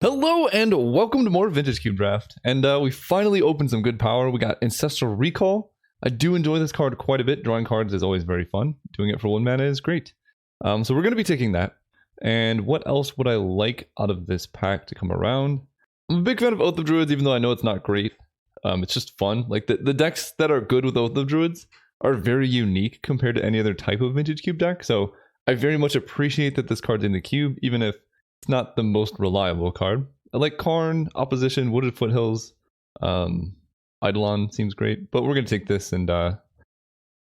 Hello and welcome to more Vintage Cube Draft. And we finally opened some good power. We got Ancestral Recall. I do enjoy this card quite a bit. Drawing cards is always very fun. Doing it for 1 mana is great. So we're going to be taking that. And what else would I like out of this pack to come around? I'm a big fan of Oath of Druids, even though I know it's not great. It's just fun. Like the decks that are good with Oath of Druids are very unique compared to any other type of Vintage Cube deck. So I very much appreciate that this card's in the cube, even if it's not the most reliable card. I like Karn, Opposition, Wooded Foothills, Eidolon seems great, but we're going to take this and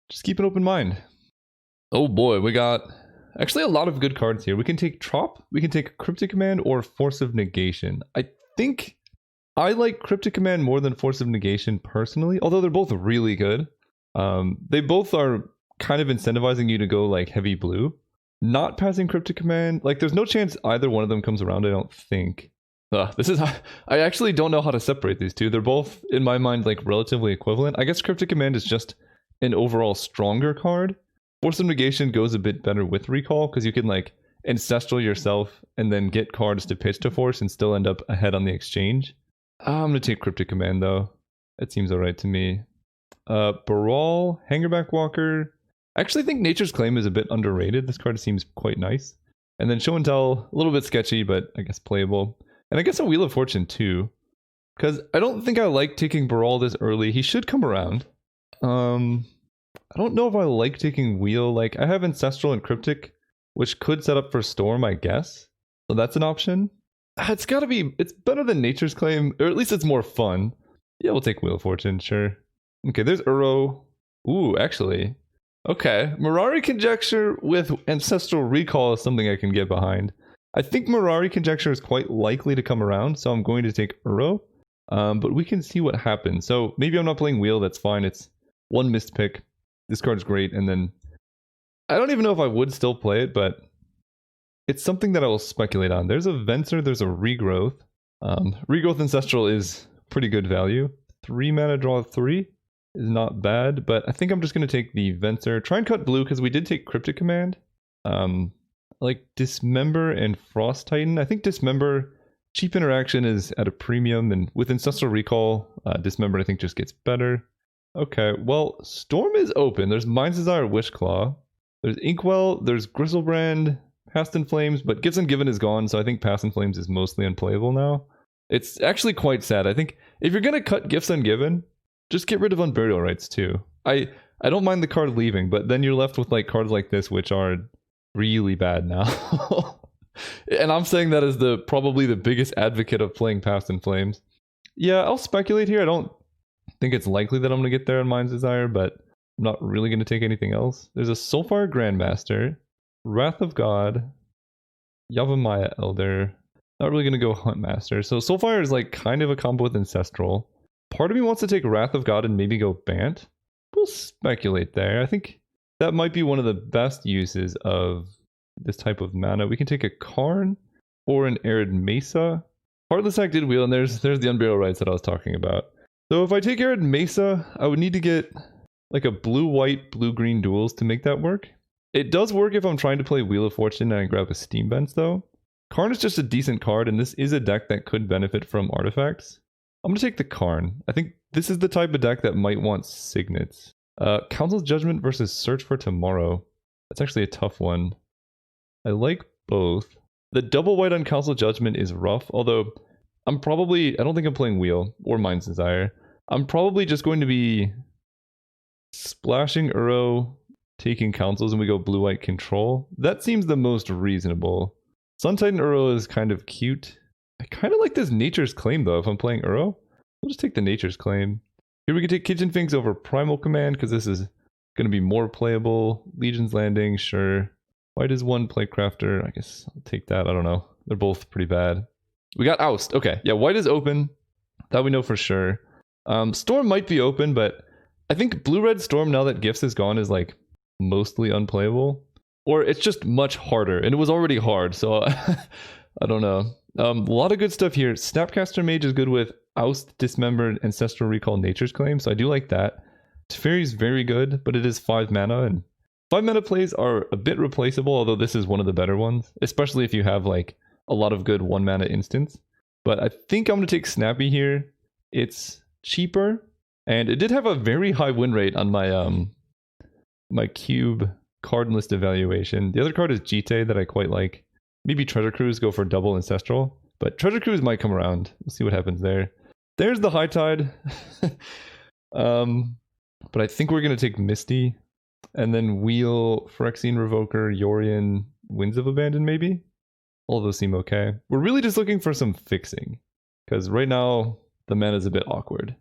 just keep an open mind. Oh boy, we got actually a lot of good cards here. We can take Trop, we can take Cryptic Command, or Force of Negation. I think I like Cryptic Command more than Force of Negation personally, although they're both really good. They both are kind of incentivizing you to go like heavy blue. Not passing Cryptic Command, like there's no chance either one of them comes around, I don't think. I actually don't know how to separate these two. They're both, in my mind, like relatively equivalent. I guess Cryptic Command is just an overall stronger card. Force of Negation goes a bit better with Recall, because you can like Ancestral yourself and then get cards to pitch to Force and still end up ahead on the exchange. I'm going to take Cryptic Command though. That seems alright to me. Baral, Hangerback Walker. I actually think Nature's Claim is a bit underrated. This card seems quite nice. And then Show and Tell, a little bit sketchy, but I guess playable. And I guess a Wheel of Fortune too. Because I don't think I like taking Baral this early. He should come around. I don't know if I like taking Wheel. Like, I have Ancestral and Cryptic, which could set up for Storm, I guess. So that's an option. It's gotta be, it's better than Nature's Claim, or at least it's more fun. Yeah, we'll take Wheel of Fortune, sure. Okay, there's Uro. Ooh, actually. Okay, Mirari Conjecture with Ancestral Recall is something I can get behind. I think Mirari Conjecture is quite likely to come around, so I'm going to take Uro. But we can see what happens. So maybe I'm not playing Wheel, that's fine. It's one missed pick. This card's great, and then I don't even know if I would still play it, but it's something that I will speculate on. There's a Venser, there's a Regrowth. Regrowth Ancestral is pretty good value. 3 mana, draw 3. Is not bad, but I think I'm just going to take the Venser. Try and cut blue, because we did take Cryptic Command. Like Dismember and Frost Titan. I think Dismember, cheap interaction is at a premium, and with Ancestral Recall, Dismember I think just gets better. Okay, well, Storm is open. There's Mind's Desire, Wishclaw. There's Inkwell, there's Gristlebrand, Past in Flames, but Gifts Ungiven is gone, so I think Past in Flames is mostly unplayable now. It's actually quite sad. I think if you're going to cut Gifts Ungiven, just get rid of Unburial Rites too. I don't mind the card leaving, but then you're left with like cards like this, which are really bad now. And I'm saying that as probably the biggest advocate of playing Past in Flames. Yeah, I'll speculate here. I don't think it's likely that I'm going to get there on Mind's Desire, but I'm not really going to take anything else. There's a Soulfire Grandmaster, Wrath of God, Yavimaya Elder. Not really going to go Huntmaster. So Soulfire is like kind of a combo with Ancestral. Part of me wants to take Wrath of God and maybe go Bant. We'll speculate there. I think that might be one of the best uses of this type of mana. We can take a Karn or an Arid Mesa. Heartless Acted Wheel, and there's the Unburial Rites that I was talking about. So if I take Arid Mesa, I would need to get like a blue-white, blue-green duels to make that work. It does work if I'm trying to play Wheel of Fortune and I grab a Steam Bench though. Karn is just a decent card, and this is a deck that could benefit from artifacts. I'm going to take the Karn. I think this is the type of deck that might want Signets. Council's Judgment versus Search for Tomorrow. That's actually a tough one. I like both. The double white on Council Judgment is rough, although I don't think I'm playing Wheel or Mind's Desire. I'm probably just going to be splashing Uro, taking Councils, and we go blue-white control. That seems the most reasonable. Sun Titan Uro is kind of cute. I kind of like this Nature's Claim though. If I'm playing Uro, we'll just take the Nature's Claim. Here we can take Kitchen Finks over Primal Command, because this is going to be more playable. Legion's Landing, sure. White is 1 Playcrafter. I guess I'll take that. I don't know. They're both pretty bad. We got Oust. Okay, yeah, white is open. That we know for sure. Storm might be open, but I think Blue-Red Storm, now that Gifts is gone, is like mostly unplayable. Or it's just much harder, and it was already hard, so I don't know. A lot of good stuff here. Snapcaster Mage is good with Oust, Dismembered, Ancestral Recall, Nature's Claim, so I do like that. Teferi is very good, but it is 5 mana, and 5 mana plays are a bit replaceable, although this is one of the better ones, especially if you have like a lot of good 1 mana instants. But I think I'm going to take Snappy here. It's cheaper, and it did have a very high win rate on my cube card list evaluation. The other card is Jite that I quite like. Maybe Treasure Cruise, go for double Ancestral. But Treasure Cruise might come around. We'll see what happens there. There's the High Tide. But I think we're going to take Misty. And then Wheel, Phyrexian Revoker, Yorion, Winds of Abandon maybe? All of those seem okay. We're really just looking for some fixing. Because right now, the mana is a bit awkward.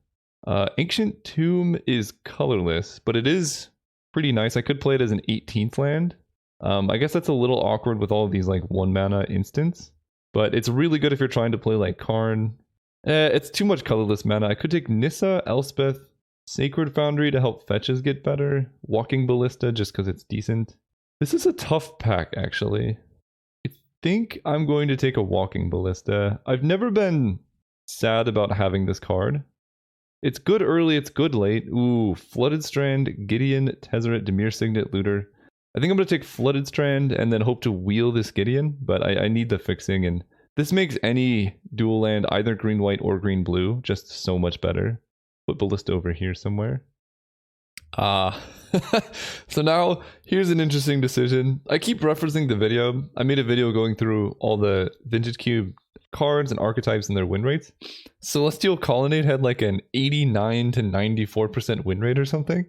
Ancient Tomb is colorless, but it is pretty nice. I could play it as an 18th land. I guess that's a little awkward with all of these like 1 mana instants. But it's really good if you're trying to play like Karn. It's too much colorless mana. I could take Nissa, Elspeth, Sacred Foundry to help fetches get better. Walking Ballista just because it's decent. This is a tough pack actually. I think I'm going to take a Walking Ballista. I've never been sad about having this card. It's good early, it's good late. Ooh, Flooded Strand, Gideon, Tezzeret, Dimir Signet, Looter. I think I'm going to take Flooded Strand and then hope to wheel this Gideon, but I need the fixing, and this makes any dual land, either green-white or green-blue, just so much better. Put Ballista over here somewhere. So now, here's an interesting decision. I keep referencing the video. I made a video going through all the Vintage Cube cards and archetypes and their win rates. Celestial Colonnade had like an 89 to 94% win rate or something.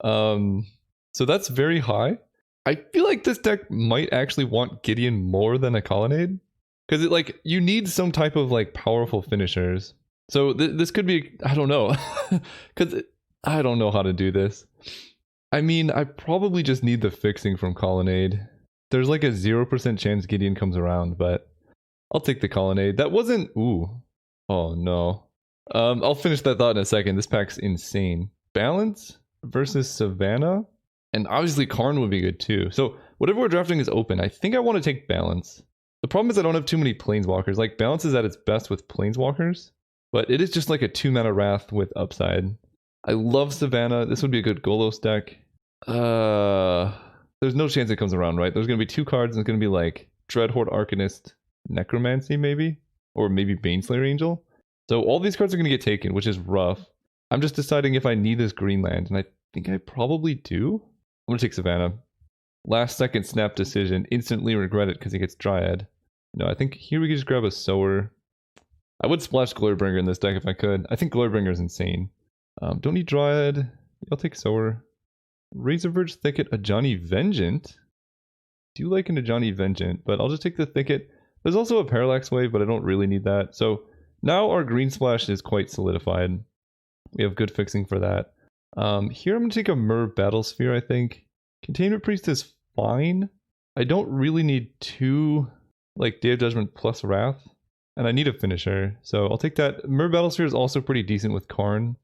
So that's very high. I feel like this deck might actually want Gideon more than a Colonnade. Because it like, you need some type of like powerful finishers. So this could be, I don't know. Because I don't know how to do this. I mean, I probably just need the fixing from Colonnade. There's like a 0% chance Gideon comes around, but I'll take the Colonnade. That wasn't, ooh. Oh no. I'll finish that thought in a second. This pack's insane. Balance versus Savannah. And obviously Karn would be good too. So whatever we're drafting is open. I think I want to take Balance. The problem is I don't have too many Planeswalkers. Like, Balance is at its best with Planeswalkers. But it is just like a 2-mana Wrath with upside. I love Savannah. This would be a good Golos deck. There's no chance it comes around, right? There's going to be 2 cards and it's going to be like Dreadhorde Arcanist, Necromancy maybe? Or maybe Baneslayer Angel. So all these cards are going to get taken, which is rough. I'm just deciding if I need this green land, and I think I probably do. I'm going to take Savannah. Last second snap decision. Instantly regret it because he gets Dryad. No, I think here we can just grab a Sower. I would splash Glorybringer in this deck if I could. I think Glorybringer is insane. Don't need Dryad. I'll take Sower. Razorverge Thicket, Ajani Vengeant. Do like an Ajani Vengeant, but I'll just take the Thicket. There's also a Parallax Wave, but I don't really need that. So now our green splash is quite solidified. We have good fixing for that. Here I'm going to take a Myr Battlesphere, I think. Containment Priest is fine. I don't really need 2 like Day of Judgment plus Wrath. And I need a finisher, so I'll take that. Myr Battlesphere is also pretty decent with Karn.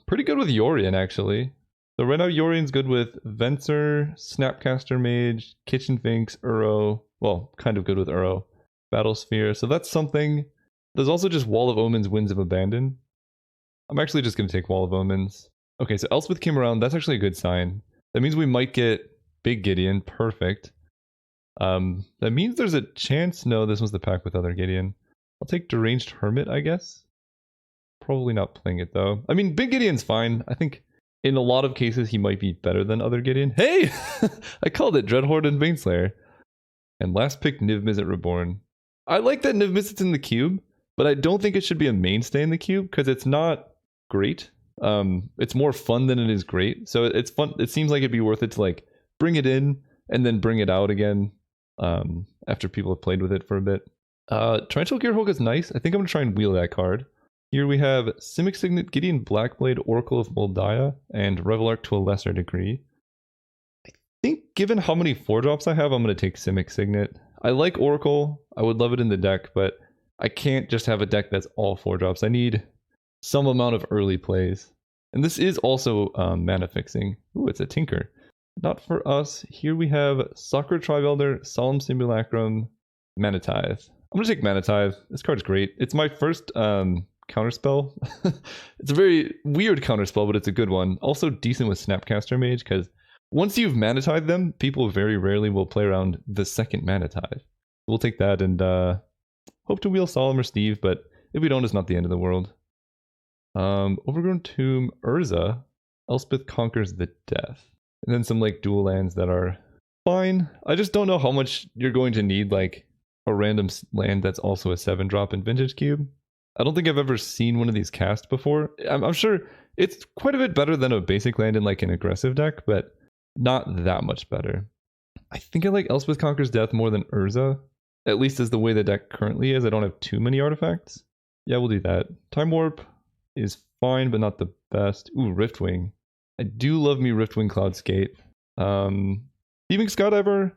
Pretty good with Yorion, actually. So right now Yorion's good with Venser, Snapcaster Mage, Kitchen Finks, Uro. Well, kind of good with Uro. Battlesphere, so that's something. There's also just Wall of Omens, Winds of Abandon. I'm actually just going to take Wall of Omens. Okay, so Elspeth came around. That's actually a good sign. That means we might get Big Gideon. Perfect. That means there's a chance. No, this was the pack with other Gideon. I'll take Deranged Hermit, I guess. Probably not playing it, though. I mean, Big Gideon's fine. I think in a lot of cases, he might be better than other Gideon. Hey! I called it Dreadhorde and Baneslayer. And last pick, Niv Mizzet Reborn. I like that Niv Mizzet's in the cube, but I don't think it should be a mainstay in the cube, because it's not great. It's more fun than it is great. So it's fun. It seems like it'd be worth it to like bring it in and then bring it out again after people have played with it for a bit. Torrential Gearhulk is nice. I think I'm going to try and wheel that card. Here we have Simic Signet, Gideon Blackblade, Oracle of Moldiah, and Revelark to a lesser degree. I think given how many 4-drops I have, I'm going to take Simic Signet. I like Oracle. I would love it in the deck, but I can't just have a deck that's all 4-drops. I need some amount of early plays. And this is also mana fixing. Ooh, it's a Tinker. Not for us. Here we have Sacred Trivelder, Solemn Simulacrum, Mana Tithe. I'm going to take Mana Tithe. This card's great. It's my first counterspell. It's a very weird counterspell, but it's a good one. Also decent with Snapcaster Mage, because once you've Mana Tithe them, people very rarely will play around the second Mana Tithe. We'll take that, and Hope to wheel Solemn or Steve, but if we don't, it's not the end of the world. Overgrown Tomb, Urza, Elspeth Conquers the Death. And then some like dual lands that are fine. I just don't know how much you're going to need like a random land that's also a 7-drop in Vintage Cube. I don't think I've ever seen one of these cast before. I'm sure it's quite a bit better than a basic land in like an aggressive deck, but not that much better. I think I like Elspeth Conquers Death more than Urza, at least as the way the deck currently is. I don't have too many artifacts. Yeah, we'll do that. Time Warp is fine, but not the best. Ooh, Riftwing. I do love me Riftwing Cloudskate. Thieving Skydiver.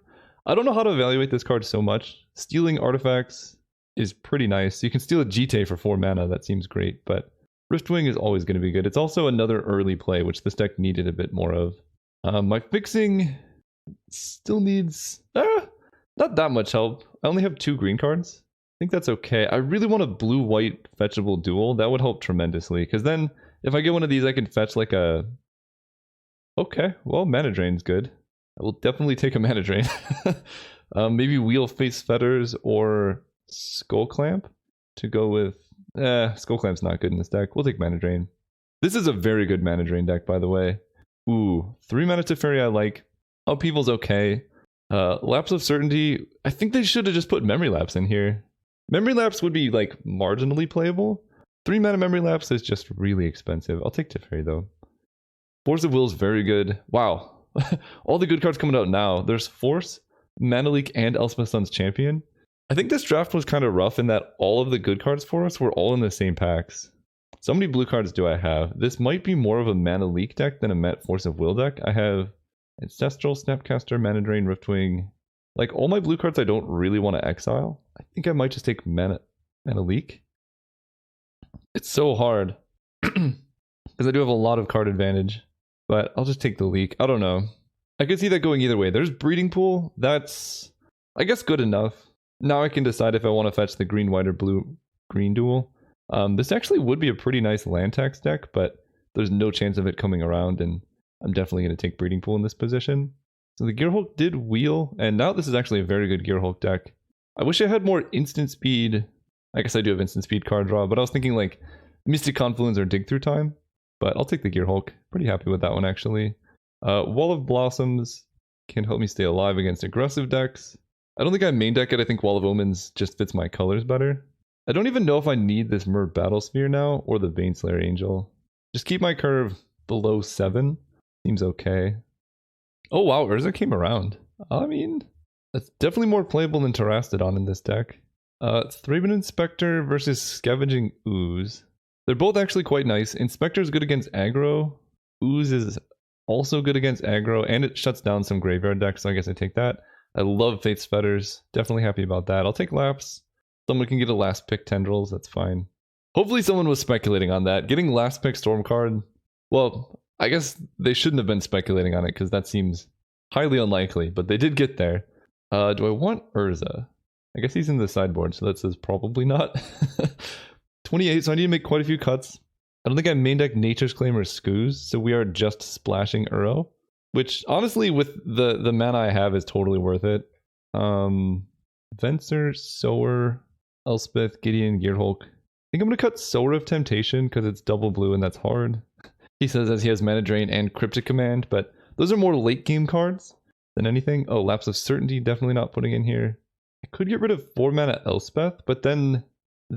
I don't know how to evaluate this card so much. Stealing artifacts is pretty nice. You can steal a Jite for 4 mana. That seems great, but Riftwing is always going to be good. It's also another early play, which this deck needed a bit more of. My fixing still needs not that much help. I only have 2 green cards. I think that's okay. I really want a blue-white fetchable duel. That would help tremendously, because then if I get one of these, I can fetch like a... Okay, well, Mana Drain's good. I will definitely take a Mana Drain. Maybe Wheel Face Fetters or Skull Clamp to go with... Skull Clamp's not good in this deck. We'll take Mana Drain. This is a very good Mana Drain deck, by the way. Ooh, 3 mana Teferi I like. Upheaval's okay. Lapse of Certainty, I think they should have just put Memory Lapse in here. Memory Lapse would be like marginally playable. 3 mana Memory Lapse is just really expensive. I'll take Teferi though. Force of Will is very good. Wow. All the good cards coming out now. There's Force, Mana Leak, and Elspeth Sun's Champion. I think this draft was kind of rough in that all of the good cards for us were all in the same packs. So many blue cards do I have? This might be more of a Mana Leak deck than a Met Force of Will deck. I have Ancestral, Snapcaster, Mana Drain, Riftwing. Like all my blue cards I don't really want to exile. I think I might just take Mana Leak. It's so hard. Because I do have a lot of card advantage. But I'll just take the Leak. I don't know. I could see that going either way. There's Breeding Pool. That's, I guess, good enough. Now I can decide if I want to fetch the green, white, or blue, green duel. This actually would be a pretty nice land tax deck, but there's no chance of it coming around, and I'm definitely going to take Breeding Pool in this position. So the Gearhulk did wheel, and now this is actually a very good Gearhulk deck. I wish I had more instant speed. I guess I do have instant speed card draw, but I was thinking like Mystic Confluence or Dig Through Time. But I'll take the Gearhulk. Pretty happy with that one, actually. Wall of Blossoms can help me stay alive against aggressive decks. I don't think I main deck it. I think Wall of Omens just fits my colors better. I don't even know if I need this Myr Battlesphere now or the Baneslayer Angel. Just keep my curve below 7. Seems okay. Oh wow, Urza came around. I mean, that's definitely more playable than Terastodon in this deck. Thraben Inspector versus Scavenging Ooze. They're both actually quite nice. Inspector is good against aggro. Ooze is also good against aggro, and it shuts down some graveyard decks, so I guess I take that. I love Faith's Fetters. Definitely happy about that. I'll take Lapse. Someone can get a last pick Tendrils, that's fine. Hopefully someone was speculating on that. Getting last pick Storm card, well, I guess they shouldn't have been speculating on it, because that seems highly unlikely, but they did get there. Do I want Urza? I guess he's in the sideboard, so that says probably not. 28, so I need to make quite a few cuts. I don't think I main deck Nature's Claim or Skoos, so we are just splashing Uro, which honestly with the mana I have is totally worth it. Venser, Sower, Elspeth, Gideon, Gearhulk. I think I'm going to cut Sower of Temptation because it's double blue and that's hard. He says as he has Mana Drain and Cryptic Command, but those are more late game cards than anything. Oh, Lapse of Certainty, definitely not putting in here. I could get rid of 4 mana Elspeth, but then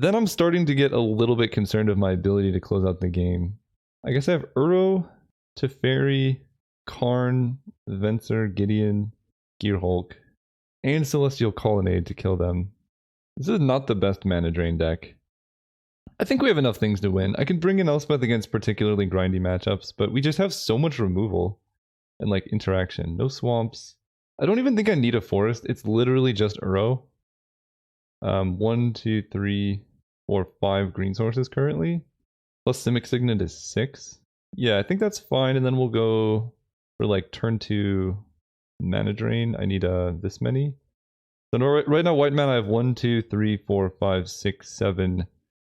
I'm starting to get a little bit concerned of my ability to close out the game. I guess I have Uro, Teferi, Karn, Venser, Gideon, Gearhulk, and Celestial Colonnade to kill them. This is not the best Mana Drain deck. I think we have enough things to win. I can bring in Elspeth against particularly grindy matchups, but we just have so much removal and like interaction. No swamps. I don't even think I need a forest. It's literally just Uro. 1, 2, 3, 4, 5 green sources currently. Plus Simic Signet is 6. Yeah, I think that's fine. And then we'll go for like turn 2 Mana Drain. I need this many. So right now, white mana, I have 1, 2, 3, 4, 5, 6, 7,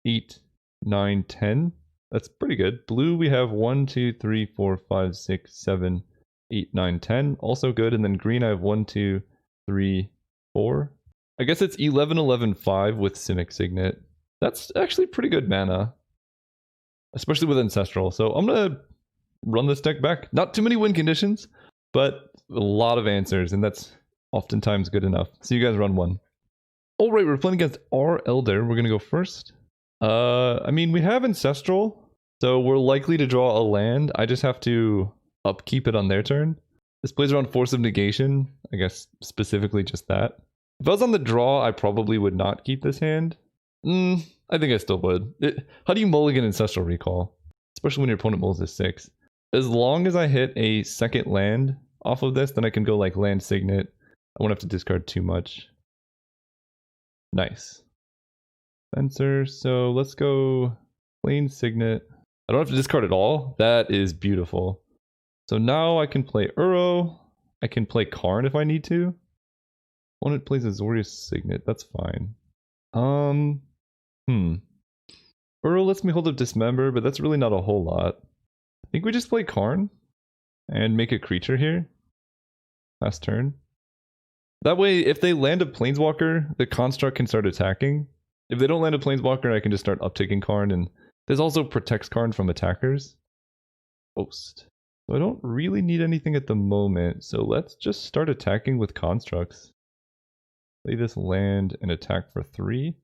8, 9, 10. That's pretty good. Blue, we have 1, 2, 3, 4, 5, 6, 7, 8, 9, 10. Also good. And then green, I have 1, 2, 3, 4. I guess it's 11-11-5 with Simic Signet. That's actually pretty good mana, especially with Ancestral. So I'm gonna run this deck back. Not too many win conditions, but a lot of answers, and that's oftentimes good enough. So you guys run one. All right, we're playing against our Elder. We're gonna go first. I mean, we have Ancestral, so we're likely to draw a land. I just have to upkeep it on their turn. This plays around Force of Negation. I guess specifically just that. If I was on the draw, I probably would not keep this hand. I think I still would. How do you mulligan Ancestral Recall? Especially when your opponent mulls is 6. As long as I hit a second land off of this, then I can go like land Signet. I won't have to discard too much. Nice. Fencer, so let's go plain Signet. I don't have to discard at all. That is beautiful. So now I can play Uro. I can play Karn if I need to. Opponent plays Azorius Signet. That's fine. Uro lets me hold up Dismember, but that's really not a whole lot. I think we just play Karn and make a creature here. Last turn. That way, if they land a Planeswalker, the construct can start attacking. If they don't land a Planeswalker, I can just start upticking Karn, and this also protects Karn from attackers. Post. So I don't really need anything at the moment, so let's just start attacking with constructs. Play this land and attack for 3.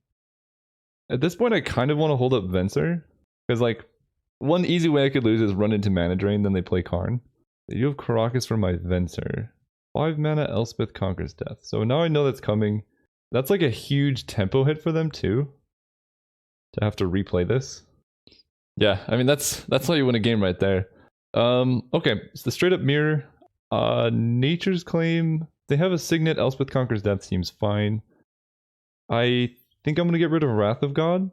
At this point, I kind of want to hold up Venser, because like, one easy way I could lose is run into Mana Drain, then they play Karn. You have Karakas for my Venser. 5 mana, Elspeth Conquers Death. So now I know that's coming. That's like a huge tempo hit for them too, to have to replay this. Yeah, I mean that's how you win a game right there. Okay, it's the straight up mirror. Nature's Claim. They have a Signet. Elspeth Conquers Death seems fine. I think I'm gonna get rid of Wrath of God.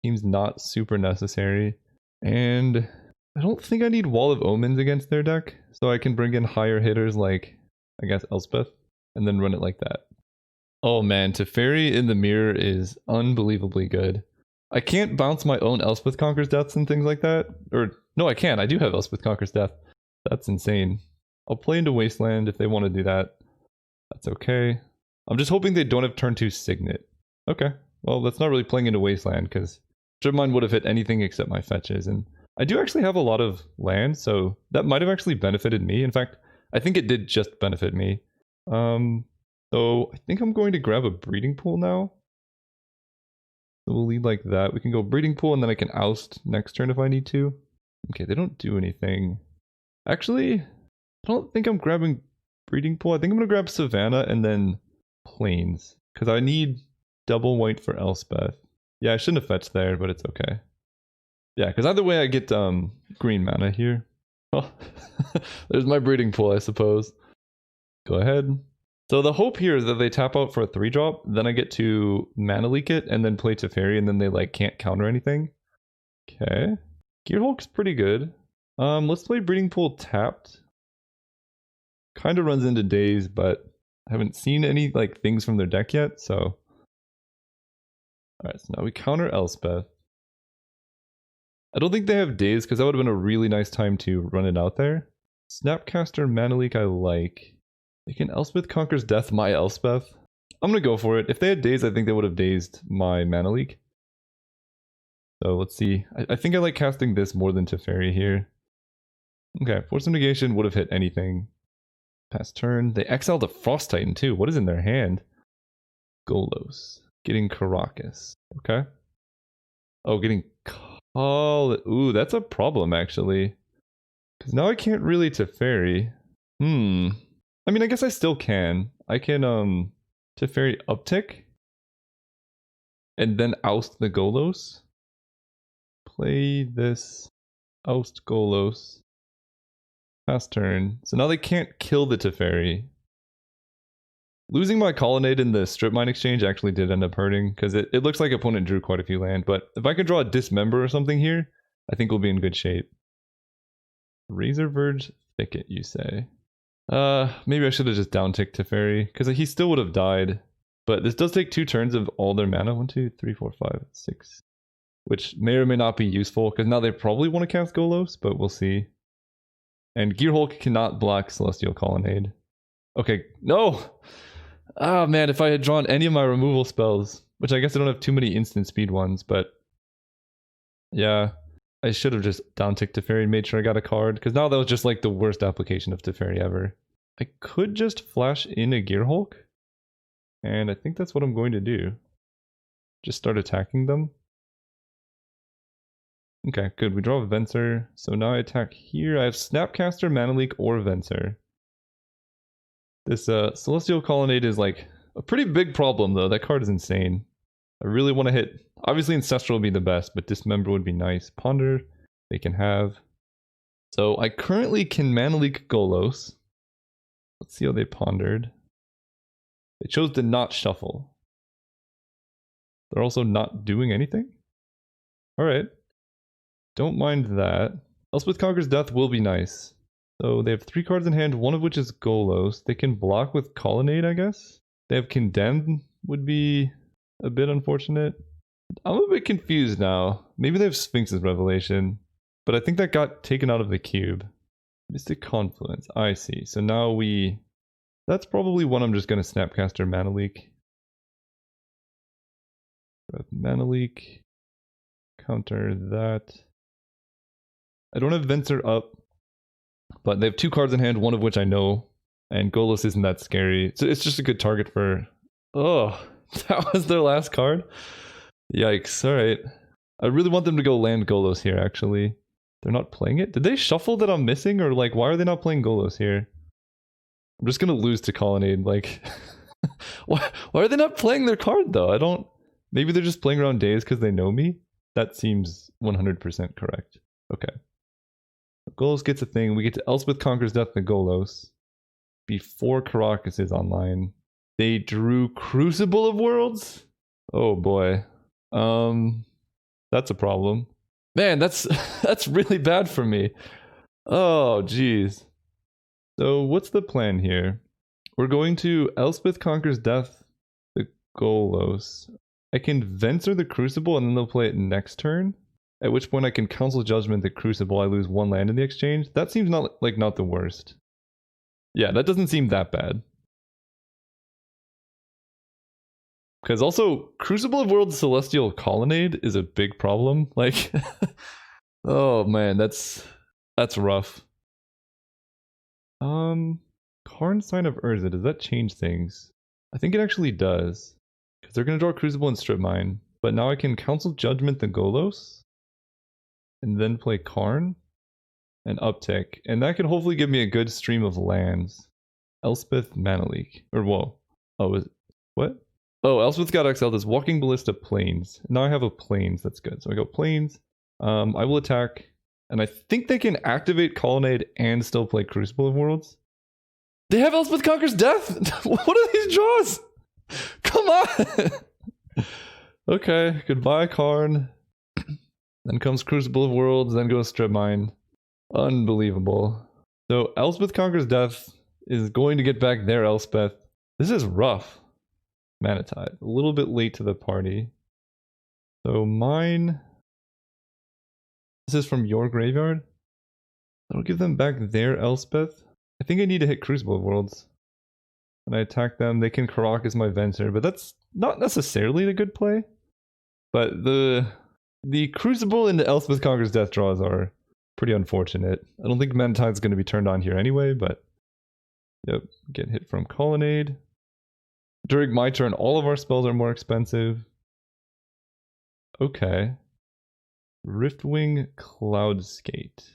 Seems not super necessary. And I don't think I need Wall of Omens against their deck, so I can bring in higher hitters like, I guess, Elspeth, and then run it like that. Oh man, Teferi in the mirror is unbelievably good. I can't bounce my own Elspeth Conquers Deaths and things like that. Or, no, I can. I do have Elspeth Conquers Death. That's insane. I'll play into Wasteland if they want to do that. That's okay. I'm just hoping they don't have turn 2 Signet. Okay, well, that's not really playing into Wasteland, because Stripmine would have hit anything except my fetches, and I do actually have a lot of land, so that might have actually benefited me. In fact, I think it did just benefit me. So I think I'm going to grab a Breeding Pool now. So we'll lead like that. We can go Breeding Pool, and then I can oust next turn if I need to. Okay, they don't do anything. Actually, I don't think I'm grabbing Breeding Pool. I think I'm going to grab Savannah and then Plains, because I need double white for Elspeth. Yeah, I shouldn't have fetched there, but it's okay. Yeah, because either way I get green mana here. Well, there's my Breeding Pool, I suppose. Go ahead. So the hope here is that they tap out for a 3-drop, then I get to mana leak it, and then play Teferi, and then they like can't counter anything. Okay. Gearhulk's pretty good. Let's play Breeding Pool tapped. Kind of runs into Daze, but I haven't seen any like things from their deck yet, so. Alright, so now we counter Elspeth. I don't think they have Daze, because that would have been a really nice time to run it out there. Snapcaster, Mana Leak I like. They can Elspeth Conquers Death my Elspeth. I'm gonna go for it. If they had Daze, I think they would have dazed my Mana Leak. So let's see. I think I like casting this more than Teferi here. Okay, Force of Negation would have hit anything. Past turn. They exiled a Frost Titan too. What is in their hand? Golos. Getting Karakas. Okay. Oh, getting Call. Ooh, that's a problem actually. Because now I can't really Teferi. I mean, I guess I still can. I can Teferi uptick. And then oust the Golos. Play this. Oust Golos. Past turn. So now they can't kill the Teferi. Losing my Colonnade in the Strip Mine exchange actually did end up hurting, because it looks like opponent drew quite a few land, but if I could draw a Dismember or something here, I think we'll be in good shape. Razor Verge Thicket, you say? Maybe I should have just downticked Teferi, because he still would have died, but this does take 2 turns of all their mana. 1, 2, 3, 4, 5, 6. Which may or may not be useful, because now they probably want to cast Golos, but we'll see. And Gearhulk cannot block Celestial Colonnade. Okay, no! Ah, man, if I had drawn any of my removal spells, which I guess I don't have too many instant speed ones, but yeah, I should have just down-ticked Teferi and made sure I got a card, because now that was just like the worst application of Teferi ever. I could just flash in a Gearhulk, and I think that's what I'm going to do. Just start attacking them. Okay, good. We draw a Venser, so now I attack here. I have Snapcaster, Mana Leak, or Venser. This Celestial Colonnade is like a pretty big problem, though. That card is insane. I really want to hit... Obviously, Ancestral would be the best, but Dismember would be nice. Ponder, they can have. So I currently can Mana Leak Golos. Let's see how they pondered. They chose to not shuffle. They're also not doing anything? Alright. Don't mind that. Elspeth Conquers Death will be nice. So they have 3 cards in hand, one of which is Golos. They can block with Colonnade, I guess? They have Condemned, would be a bit unfortunate. I'm a bit confused now. Maybe they have Sphinx's Revelation, but I think that got taken out of the cube. Mystic Confluence, I see. So now we... That's probably one I'm just going to Snapcaster Mana Leak. Mana Leak. Counter that. I don't have Venser up, but they have 2 cards in hand, one of which I know, and Golos isn't that scary. So it's just a good target for... Oh, that was their last card? Yikes, alright. I really want them to go land Golos here, actually. They're not playing it? Did they shuffle that I'm missing, or like, why are they not playing Golos here? I'm just gonna lose to Colonnade, like... why are they not playing their card, though? I don't... Maybe they're just playing around days because they know me? That seems 100% correct. Okay. Golos gets a thing. We get to Elspeth Conquers Death the Golos. Before Caracas is online. They drew Crucible of Worlds? Oh boy. That's a problem. Man, that's really bad for me. Oh, jeez. So what's the plan here? We're going to Elspeth Conquers Death the Golos. I can Venser the Crucible and then they'll play it next turn. At which point I can Council Judgment the Crucible. I lose 1 land in the exchange. That seems not the worst. Yeah, that doesn't seem that bad. Because also, Crucible of Worlds Celestial Colonnade is a big problem. Like, oh man, that's rough. Karn Sign of Urza, does that change things? I think it actually does. Because they're going to draw Crucible and Strip Mine. But now I can Council Judgment the Golos. And then play Karn. And uptick. And that can hopefully give me a good stream of lands. Elspeth Mana Leak. Or whoa. Oh, what? Oh, Elspeth got exiled as Walking Ballista Plains. Now I have a Plains, that's good. So I go Plains. I will attack. And I think they can activate Colonnade and still play Crucible of Worlds. They have Elspeth Conquers Death? What are these draws? Come on! Okay, goodbye Karn. Then comes Crucible of Worlds, then goes Strip Mine. Unbelievable. So Elspeth Conquers Death is going to get back their Elspeth. This is rough. Manatide. A little bit late to the party. So mine... This is from your graveyard. That'll give them back their Elspeth. I think I need to hit Crucible of Worlds. When I attack them, they can Caracas my Venser, but that's not necessarily a good play. But the Crucible and the Elspeth Conquers Death draws are pretty unfortunate. I don't think Manatide's going to be turned on here anyway, but... Yep, get hit from Colonnade. During my turn, all of our spells are more expensive. Okay. Riftwing Cloudskate.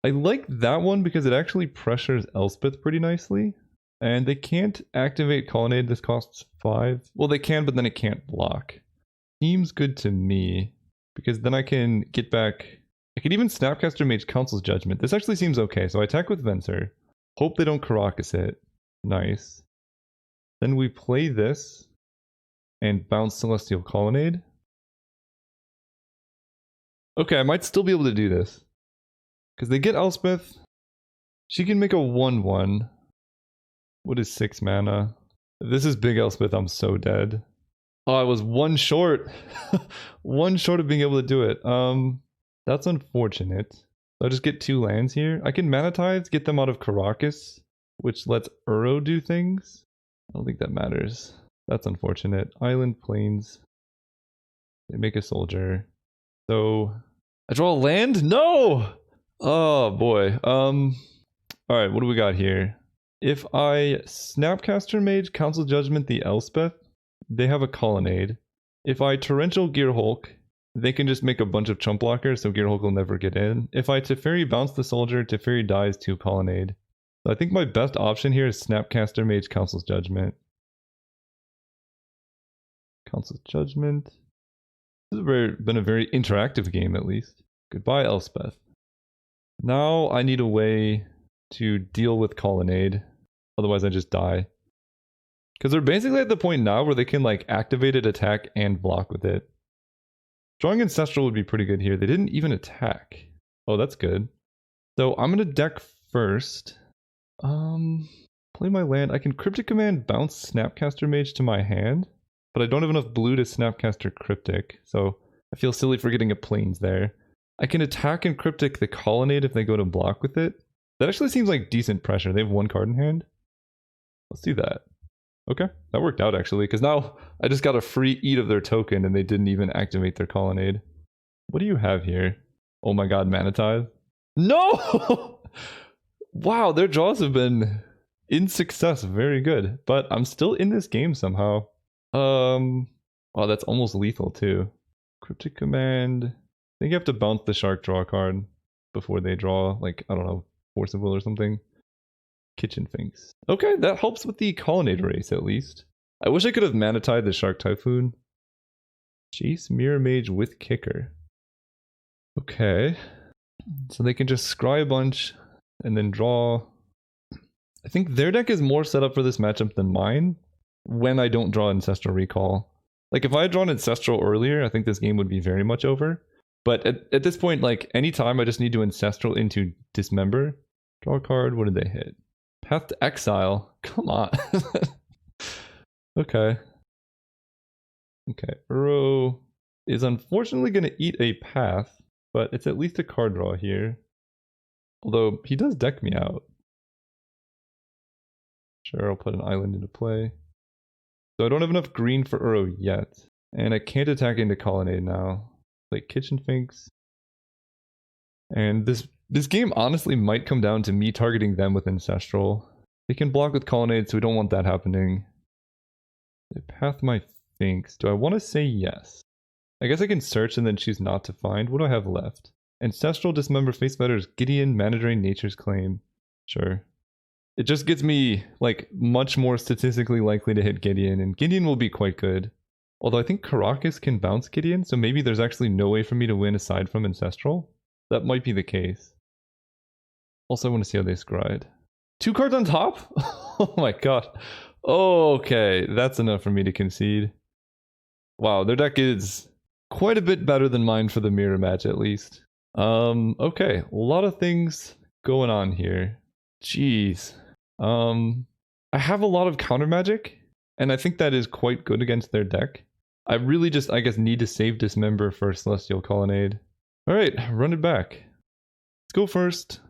I like that one because it actually pressures Elspeth pretty nicely. And they can't activate Colonnade, this costs 5. Well, they can, but then it can't block. Seems good to me. Because then I can get back... I could even Snapcaster Mage Council's Judgment. This actually seems okay, so I attack with Venser. Hope they don't Caracas it. Nice. Then we play this. And bounce Celestial Colonnade. Okay, I might still be able to do this. Because they get Elspeth. She can make a 1/1. What is 6 mana? If this is big Elspeth, I'm so dead. Oh, I was 1 short. 1 short of being able to do it. That's unfortunate. I'll just get 2 lands here. I can Mana Tides, get them out of Caracas, which lets Uro do things. I don't think that matters. That's unfortunate. Island, plains. They make a soldier. So I draw a land? No! Oh boy. Alright, what do we got here? If I Snapcaster Mage, Council Judgment the Elspeth, they have a colonnade. If I Torrential Gearhulk, they can just make a bunch of chump blockers so Gearhulk will never get in. If I Teferi bounce the soldier, Teferi dies to colonnade. So I think my best option here is Snapcaster Mage, Council's Judgment. Council's Judgment. This has been a very interactive game at least. Goodbye, Elspeth. Now I need a way to deal with colonnade. Otherwise I just die. Because they're basically at the point now where they can like activate it, attack, and block with it. Drawing Ancestral would be pretty good here. They didn't even attack. Oh, that's good. So I'm going to deck first. Play my land. I can Cryptic Command bounce Snapcaster Mage to my hand. But I don't have enough blue to Snapcaster Cryptic. So I feel silly for getting a plains there. I can attack and Cryptic the colonnade if they go to block with it. That actually seems like decent pressure. They have one card in hand. Let's do that. Okay, that worked out actually, because now I just got a free eat of their token and they didn't even activate their colonnade. What do you have here? Oh my god, Mana Tithe. No! Wow, their draws have been in success, very good. But I'm still in this game somehow. Wow, that's almost lethal too. Cryptic Command. I think you have to bounce the shark draw card before they draw, like, I don't know, Force of Will or something. Kitchen Finks. Okay, that helps with the colonnade race at least. I wish I could have Mana Tithe the Shark Typhoon. Chase Mirror Mage with Kicker. Okay. So they can just scry a bunch and then draw. I think their deck is more set up for this matchup than mine when I don't draw Ancestral Recall. Like if I had drawn Ancestral earlier, I think this game would be very much over. But at this point, like anytime I just need to Ancestral into Dismember. Draw a card, what did they hit? Path to Exile? Come on. Okay. Okay, Uro is unfortunately going to eat a path, but it's at least a card draw here. Although, he does deck me out. Sure, I'll put an island into play. So I don't have enough green for Uro yet. And I can't attack into Colonnade now. Play Kitchen Finks. And this game honestly might come down to me targeting them with Ancestral. They can block with Colonnade, so we don't want that happening. They path my Finks. Do I want to say yes? I guess I can search and then choose not to find. What do I have left? Ancestral, Dismember, Face Betters, Gideon, Mana Drain, Nature's Claim. Sure. It just gets me, like, much more statistically likely to hit Gideon, and Gideon will be quite good. Although I think Caracas can bounce Gideon, so maybe there's actually no way for me to win aside from Ancestral. That might be the case. Also, I want to see how they scried. 2 cards on top? Oh my god. Okay, that's enough for me to concede. Wow, their deck is quite a bit better than mine for the mirror match, at least. Okay, a lot of things going on here. Jeez. I have a lot of counter magic, and I think that is quite good against their deck. I really just, I guess, need to save Dismember for Celestial Colonnade. Alright, run it back. Let's go first.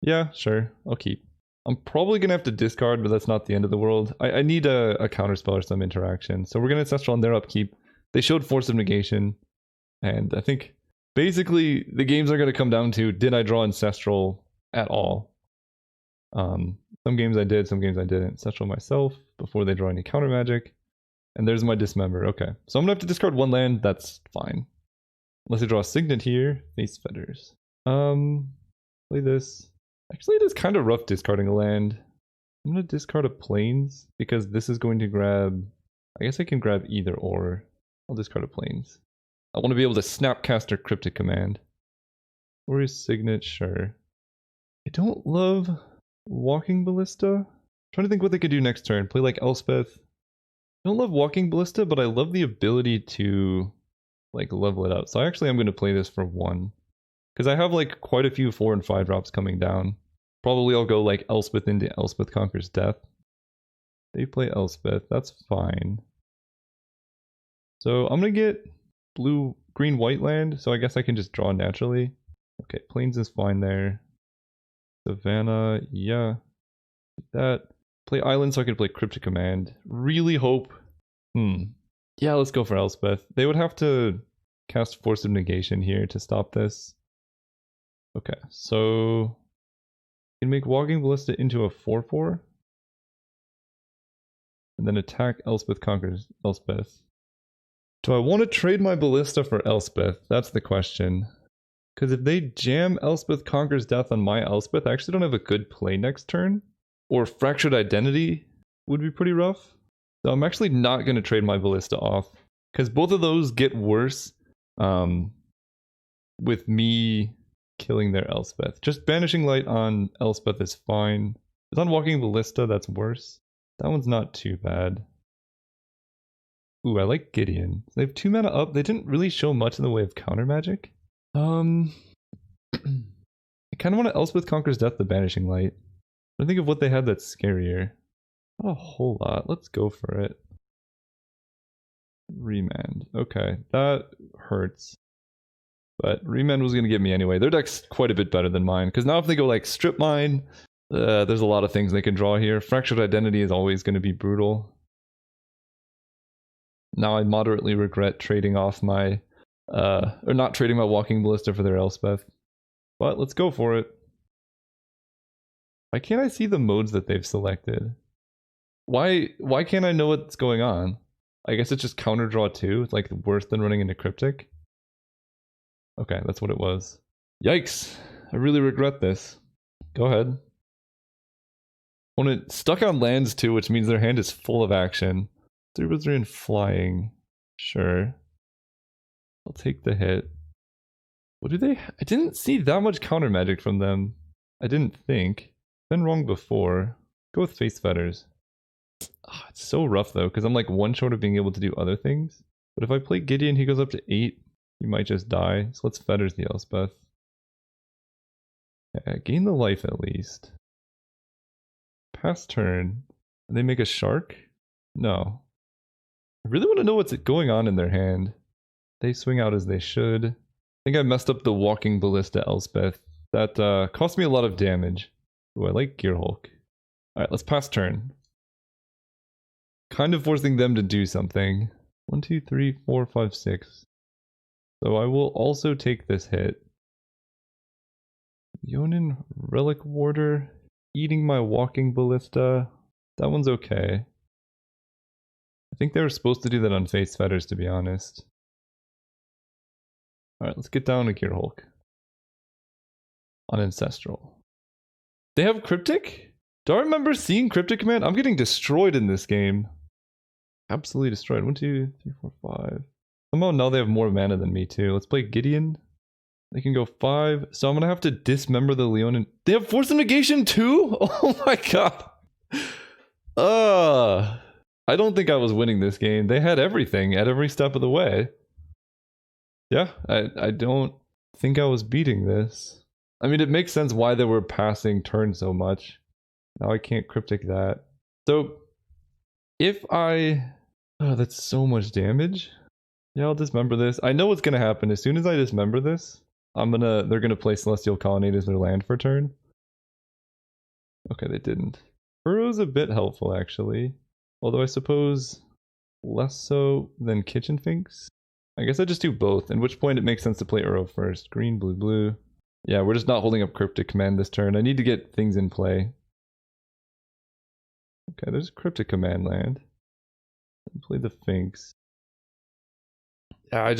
Yeah, sure, I'll keep. I'm probably gonna have to discard, but that's not the end of the world. I need a counterspell or some interaction. So we're gonna Ancestral on their upkeep. They showed Force of Negation, and I think basically the games are gonna come down to, did I draw Ancestral at all? Some games I did, some games I didn't. Ancestral myself before they draw any counter magic. And there's my Dismember. Okay, so I'm gonna have to discard 1 land, that's fine. Unless I draw a Signet here, Face Fetters. Play this. Actually, it is kind of rough discarding a land. I'm going to discard a Plains, because this is going to grab... I guess I can grab either or. I'll discard a Plains. I want to be able to Snapcaster Cryptic Command. Warrior's Signet, sure. I don't love Walking Ballista. I'm trying to think what they could do next turn. Play like Elspeth. I don't love Walking Ballista, but I love the ability to like level it up. So I am going to play this for 1. Because I have like quite a few 4 and 5 drops coming down. Probably I'll go like Elspeth into Elspeth Conquers Death. They play Elspeth, that's fine. So I'm gonna get blue, green, white land, so I guess I can just draw naturally. Okay, Plains is fine there. Savannah, yeah. That. Play Island so I could play Cryptic Command. Really hope... Yeah, let's go for Elspeth. They would have to cast Force of Negation here to stop this. Okay, so... You can make Walking Ballista into a 4/4. And then attack Elspeth Conquers Elspeth. Do I want to trade my Ballista for Elspeth? That's the question. Because if they jam Elspeth Conquers Death on my Elspeth, I actually don't have a good play next turn. Or Fractured Identity would be pretty rough. So I'm actually not going to trade my Ballista off. Because both of those get worse with me killing their Elspeth. Just Banishing Light on Elspeth is fine. It's on Walking Ballista, that's worse. That one's not too bad. Ooh, I like Gideon. They have 2 mana up. They didn't really show much in the way of counter magic. I kind of want to Elspeth Conquers Death the Banishing Light. I think of what they had that's scarier. Not a whole lot. Let's go for it. Remand. Okay, that hurts. But Remand was going to get me anyway. Their deck's quite a bit better than mine. Because now if they go like Strip Mine, there's a lot of things they can draw here. Fractured Identity is always going to be brutal. Now I moderately regret trading off my, or not trading my Walking Ballista for their Elspeth. But let's go for it. Why can't I see the modes that they've selected? Why can't I know what's going on? I guess it's just counter draw 2. It's like worse than running into Cryptic. Okay, that's what it was. Yikes. I really regret this. Go ahead. Opponent stuck on lands too, which means their hand is full of action. 3/3 and flying. Sure. I'll take the hit. What do they... I didn't see that much counter magic from them. I didn't think. Been wrong before. Go with Face Fetters. Oh, it's so rough though, because I'm like 1 short of being able to do other things. But if I play Gideon, he goes up to 8. He might just die. So let's Fetters the Elspeth. Yeah, gain the life at least. Pass turn. And they make a shark? No. I really want to know what's going on in their hand. They swing out as they should. I think I messed up the Walking Ballista Elspeth. That cost me a lot of damage. Ooh, I like Gearhulk. Alright, let's pass turn. Kind of forcing them to do something. 1, 2, 3, 4, 5, 6. So I will also take this hit. Yonin Relic Warder. Eating my Walking Ballista. That one's okay. I think they were supposed to do that on Face Fetters, to be honest. Alright, let's get down to Gearhulk. On Ancestral. They have Cryptic? Do I remember seeing Cryptic Command? I'm getting destroyed in this game. Absolutely destroyed. 1, 2, 3, 4, 5. Somehow now they have more mana than me too. Let's play Gideon. They can go 5. So I'm gonna have to dismember the Leonin. They have Force of Negation too? Oh my god. I don't think I was winning this game. They had everything at every step of the way. Yeah, I don't think I was beating this. I mean, it makes sense why they were passing turn so much. Now I can't Cryptic that. So, if I... Oh, that's so much damage. Yeah, I'll dismember this. I know what's gonna happen. As soon as I dismember this, they're gonna play Celestial Colonnade as their land for turn. Okay, they didn't. Burrow's a bit helpful, actually. Although I suppose less so than Kitchen Finks. I guess I just do both, at which point it makes sense to play Uro first. Green, blue, blue. Yeah, we're just not holding up Cryptic Command this turn. I need to get things in play. Okay, there's Cryptic Command land. Play the Finks. Yeah,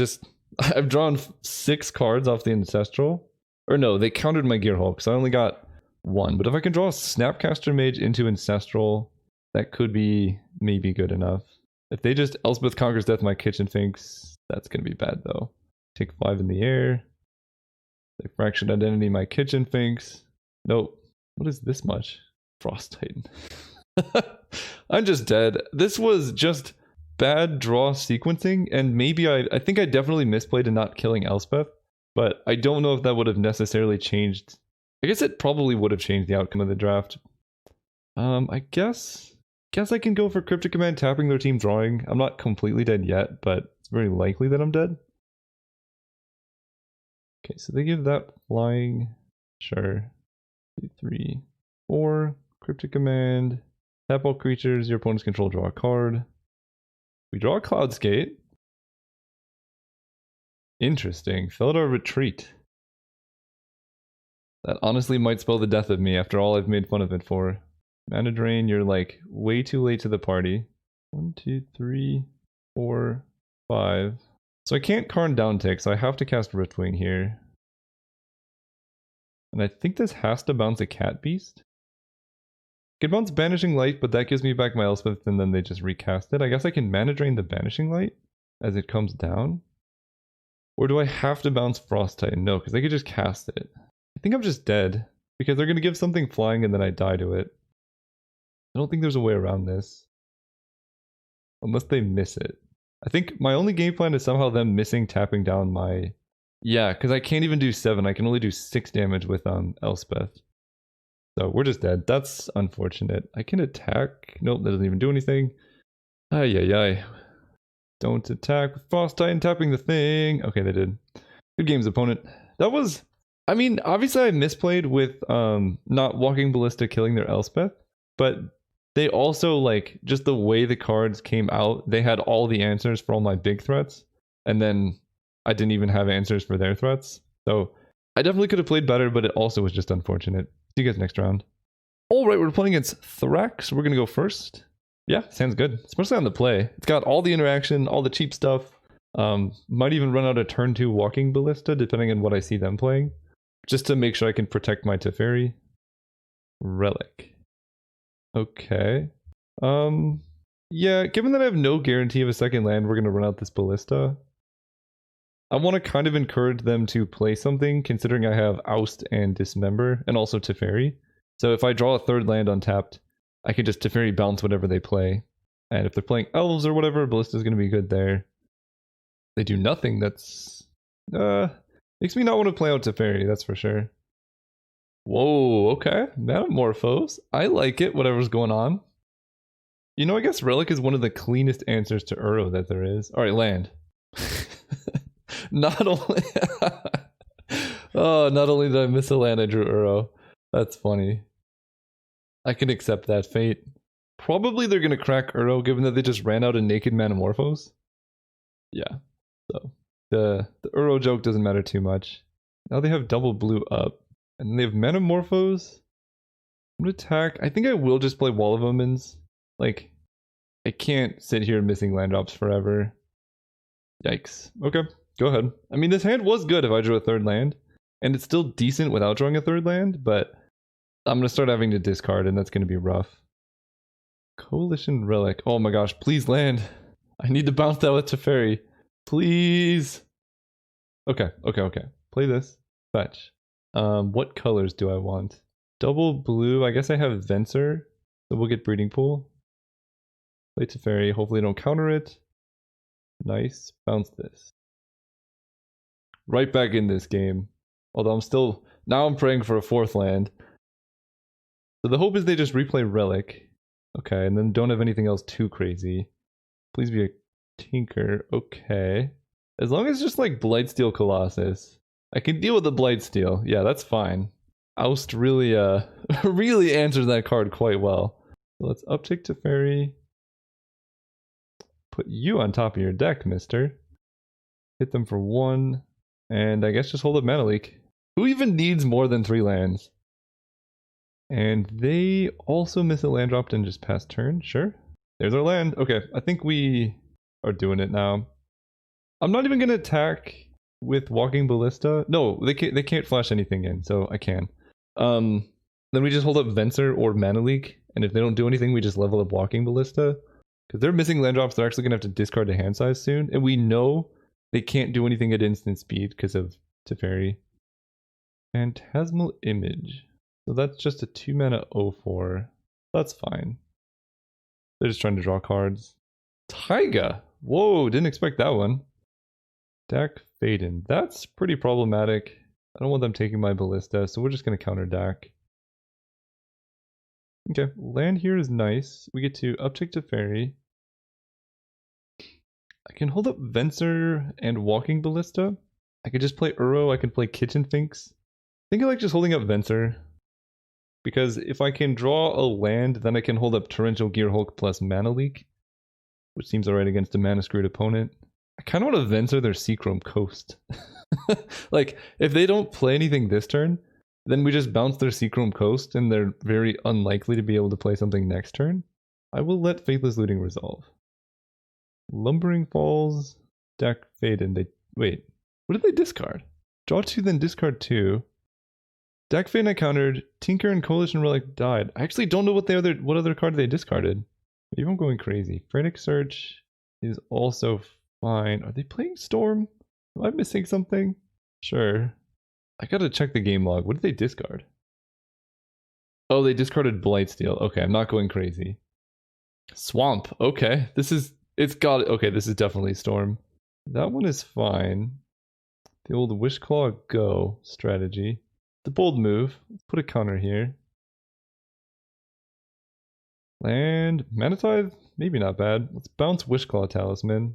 I've drawn 6 cards off the Ancestral. Or no, they countered my Gearhulk, so I only got 1. But if I can draw a Snapcaster Mage into Ancestral, that could be maybe good enough. If they just Elspeth Conquers Death my Kitchen Finks, that's gonna be bad though. Take 5 in the air. They Fractured Identity my Kitchen Finks. Nope. What is this much? Frost Titan. I'm just dead. This was just bad draw sequencing, and maybe I think I definitely misplayed in not killing Elspeth, but I don't know if that would have necessarily changed. I guess it probably would have changed the outcome of the draft. I guess I can go for Cryptic Command tapping their team drawing. I'm not completely dead yet, but it's very likely that I'm dead. Okay, so they give that flying. Sure. 2, 3, 4. Cryptic Command. Tap all creatures your opponent's control, draw a card. We draw a Cloud Skate. Interesting. Felidar Retreat. That honestly might spell the death of me after all I've made fun of it for. Mana Drain, you're like way too late to the party. 1, 2, 3, 4, 5. So I can't Karn down tick, so I have to cast Riftwing here. And I think this has to bounce a Cat Beast. I can bounce Banishing Light, but that gives me back my Elspeth and then they just recast it. I guess I can Mana Drain the Banishing Light as it comes down. Or do I have to bounce Frost Titan? No, because they could just cast it. I think I'm just dead. Because they're going to give something flying and then I die to it. I don't think there's a way around this. Unless they miss it. I think my only game plan is somehow them missing tapping down my... Yeah, because I can't even do 7. I can only do 6 damage with Elspeth. So we're just dead. That's unfortunate. I can attack. Nope, that doesn't even do anything. Ay, ay, ay. Don't attack with Frost Titan tapping the thing. Okay, they did. Good games, opponent. That was... I mean, obviously I misplayed with not Walking Ballista killing their Elspeth. But they also, like, just the way the cards came out, they had all the answers for all my big threats. And then I didn't even have answers for their threats. So I definitely could have played better, but it also was just unfortunate. See you guys next round. Alright, we're playing against Thrax. We're going to go first. Yeah, sounds good. Especially on the play. It's got all the interaction, all the cheap stuff. Might even run out a turn 2 Walking Ballista, depending on what I see them playing. Just to make sure I can protect my Teferi. Relic. Okay. Yeah, given that I have no guarantee of a second land, we're going to run out this Ballista. I want to kind of encourage them to play something, considering I have Oust and Dismember, and also Teferi. So if I draw a third land untapped, I can just Teferi bounce whatever they play. And if they're playing Elves or whatever, Ballista's going to be good there. They do nothing, that's... makes me not want to play out Teferi, that's for sure. Whoa, okay. Metamorphose. I like it, whatever's going on. You know, I guess Relic is one of the cleanest answers to Uro that there is. Alright, land. Not only... oh, not only did I miss a land, I drew Uro. That's funny. I can accept that fate. Probably they're gonna crack Uro, given that they just ran out of Naked Metamorphose. Yeah, so... The Uro joke doesn't matter too much. Now they have double blue up. And they have Metamorphose. I'm gonna attack. I think I will just play Wall of Omens. Like, I can't sit here missing land drops forever. Yikes. Okay, go ahead. I mean, this hand was good if I drew a third land. And it's still decent without drawing a third land, but I'm gonna start having to discard and that's gonna be rough. Coalition Relic. Oh my gosh, please land. I need to bounce that with Teferi. Please. Okay. Play this. Fetch. What colors do I want? Double blue. I guess I have Venser. So we'll get Breeding Pool. Play Teferi. Hopefully I don't counter it. Nice. Bounce this. Right back in this game. Although I'm still... Now I'm praying for a fourth land. So the hope is they just replay Relic. Okay, and then don't have anything else too crazy. Please be a Tinker. Okay. As long as it's just like Blightsteel Colossus. I can deal with the Blightsteel. Yeah, that's fine. Oust really really answers that card quite well. So let's uptick Teferi. Put you on top of your deck, mister. Hit them for 1. And I guess just hold up Mana Leak. Who even needs more than 3 lands? And they also miss a land dropped and just pass turn. Sure. There's our land. Okay, I think we are doing it now. I'm not even going to attack with Walking Ballista. No, they can't flash anything in, so I can. Then we just hold up Venser or Mana Leak, and if they don't do anything, we just level up Walking Ballista. Because they're missing land drops, they're actually going to have to discard a hand size soon. And we know they can't do anything at instant speed because of Teferi. Phantasmal Image. So that's just a 2-mana 0/4. That's fine. They're just trying to draw cards. Taiga! Whoa, didn't expect that one. Dak Faden. That's pretty problematic. I don't want them taking my Ballista, so we're just going to counter Dak. Okay, land here is nice. We get to uptick Teferi. I can hold up Venser and Walking Ballista. I could just play Uro, I can play Kitchen Finks. I think I like just holding up Venser. Because if I can draw a land, then I can hold up Torrential Gearhulk plus Mana Leak, which seems alright against a mana screwed opponent. I kind of want to Venser their Seachrome Coast. Like, if they don't play anything this turn, then we just bounce their Seachrome Coast, and they're very unlikely to be able to play something next turn. I will let Faithless Looting resolve. Lumbering Falls, deck Faden. They wait. What did they discard? Draw 2, then discard 2. Deck Faden I countered. Tinker and Coalition Relic died. I actually don't know what other card they discarded. Maybe I'm going crazy. Frantic Search is also fine. Are they playing Storm? Am I missing something? Sure. I gotta check the game log. What did they discard? Oh, they discarded Blightsteel. Okay, I'm not going crazy. Swamp. Okay, this is definitely Storm. That one is fine. The old Wishclaw Go strategy. The bold move. Let's put a counter here. Land. Mana Tithe? Maybe not bad. Let's bounce Wishclaw Talisman.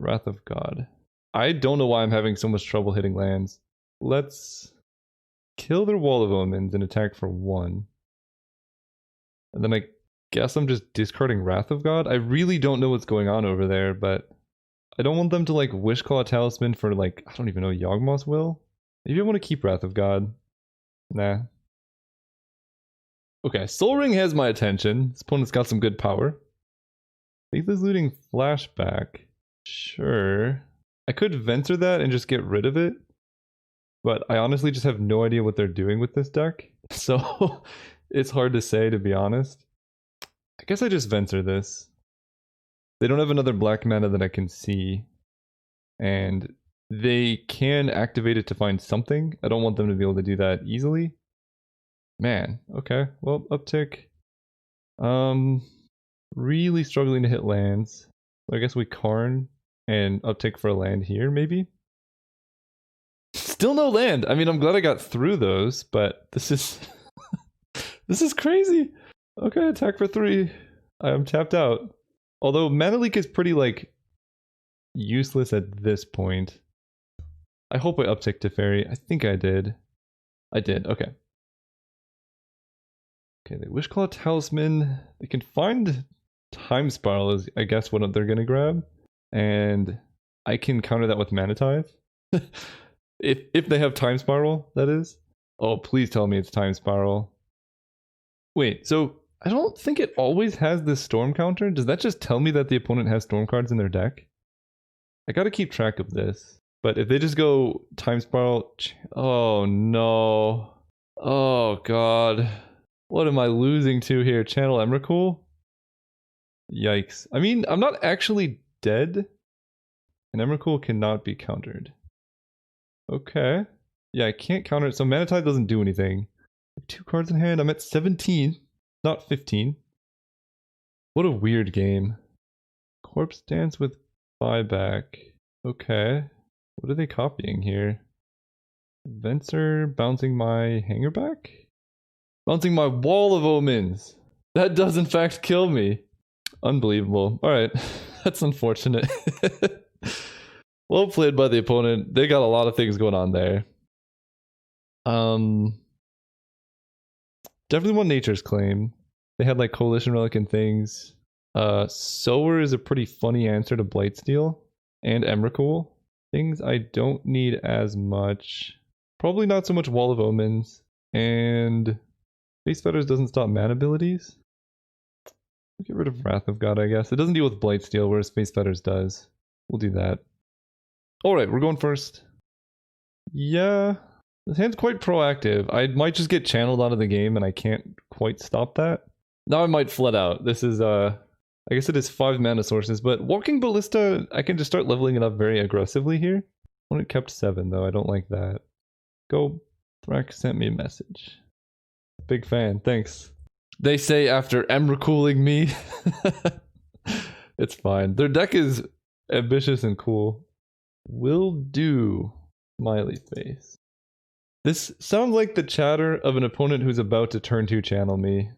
Wrath of God. I don't know why I'm having so much trouble hitting lands. Let's kill their Wall of Omens and attack for 1. And then I guess I'm just discarding Wrath of God. I really don't know what's going on over there, but I don't want them to like Wishclaw Talisman for like, I don't even know, Yawgmoth's Will? Maybe I want to keep Wrath of God. Nah. Okay, Soul Ring has my attention. This opponent's got some good power. Faithless Looting Flashback. Sure. I could Venser that and just get rid of it. But I honestly just have no idea what they're doing with this deck. So it's hard to say, to be honest. I guess I just Venser this. They don't have another black mana that I can see. And they can activate it to find something. I don't want them to be able to do that easily. Man, okay. Well, uptick. Really struggling to hit lands. So I guess we Karn and uptick for a land here, maybe? Still no land. I mean, I'm glad I got through those, but this is... this is crazy. Okay, attack for 3. I am tapped out. Although Mana Leak is pretty, like, useless at this point. I hope I uptick to Fairy. I think I did. I did, okay. Okay, they Wishclaw Talisman. They can find Time Spiral is, I guess, what they're gonna grab. And I can counter that with Mana Tithe. if they have Time Spiral, that is. Oh, please tell me it's Time Spiral. Wait, so I don't think it always has this Storm counter. Does that just tell me that the opponent has Storm cards in their deck? I gotta keep track of this. But if they just go Time Spiral... Oh no. Oh god. What am I losing to here? Channel Emrakul? Yikes. I mean, I'm not actually dead. And Emrakul cannot be countered. Okay. Yeah, I can't counter it, so Mana Tithe doesn't do anything. 2 cards in hand. I'm at 17, not 15. What a weird game. Corpse Dance with buyback. Okay. What are they copying here? Venser bouncing my hanger back? Bouncing my Wall of Omens. That does in fact kill me. Unbelievable. Alright. That's unfortunate. Well played by the opponent. They got a lot of things going on there. Definitely want Nature's Claim. They had like Coalition Relic and things. Sower is a pretty funny answer to Blightsteel and Emrakul. Things I don't need as much. Probably not so much Wall of Omens. And Face Fetters doesn't stop mana abilities. We'll get rid of Wrath of God, I guess. It doesn't deal with Blightsteel, whereas Face Fetters does. We'll do that. Alright, we're going first. Yeah. This hand's quite proactive. I might just get channeled out of the game and I can't quite stop that. Now I might flood out. This is, I guess it is 5 mana sources, but Walking Ballista, I can just start leveling it up very aggressively here. When it kept 7 though, I don't like that. Go. Thrak sent me a message. Big fan, thanks. They say after Emrakuling me. It's fine. Their deck is ambitious and cool. Will do. Smiley face. This sounds like the chatter of an opponent who's about to turn 2 channel me.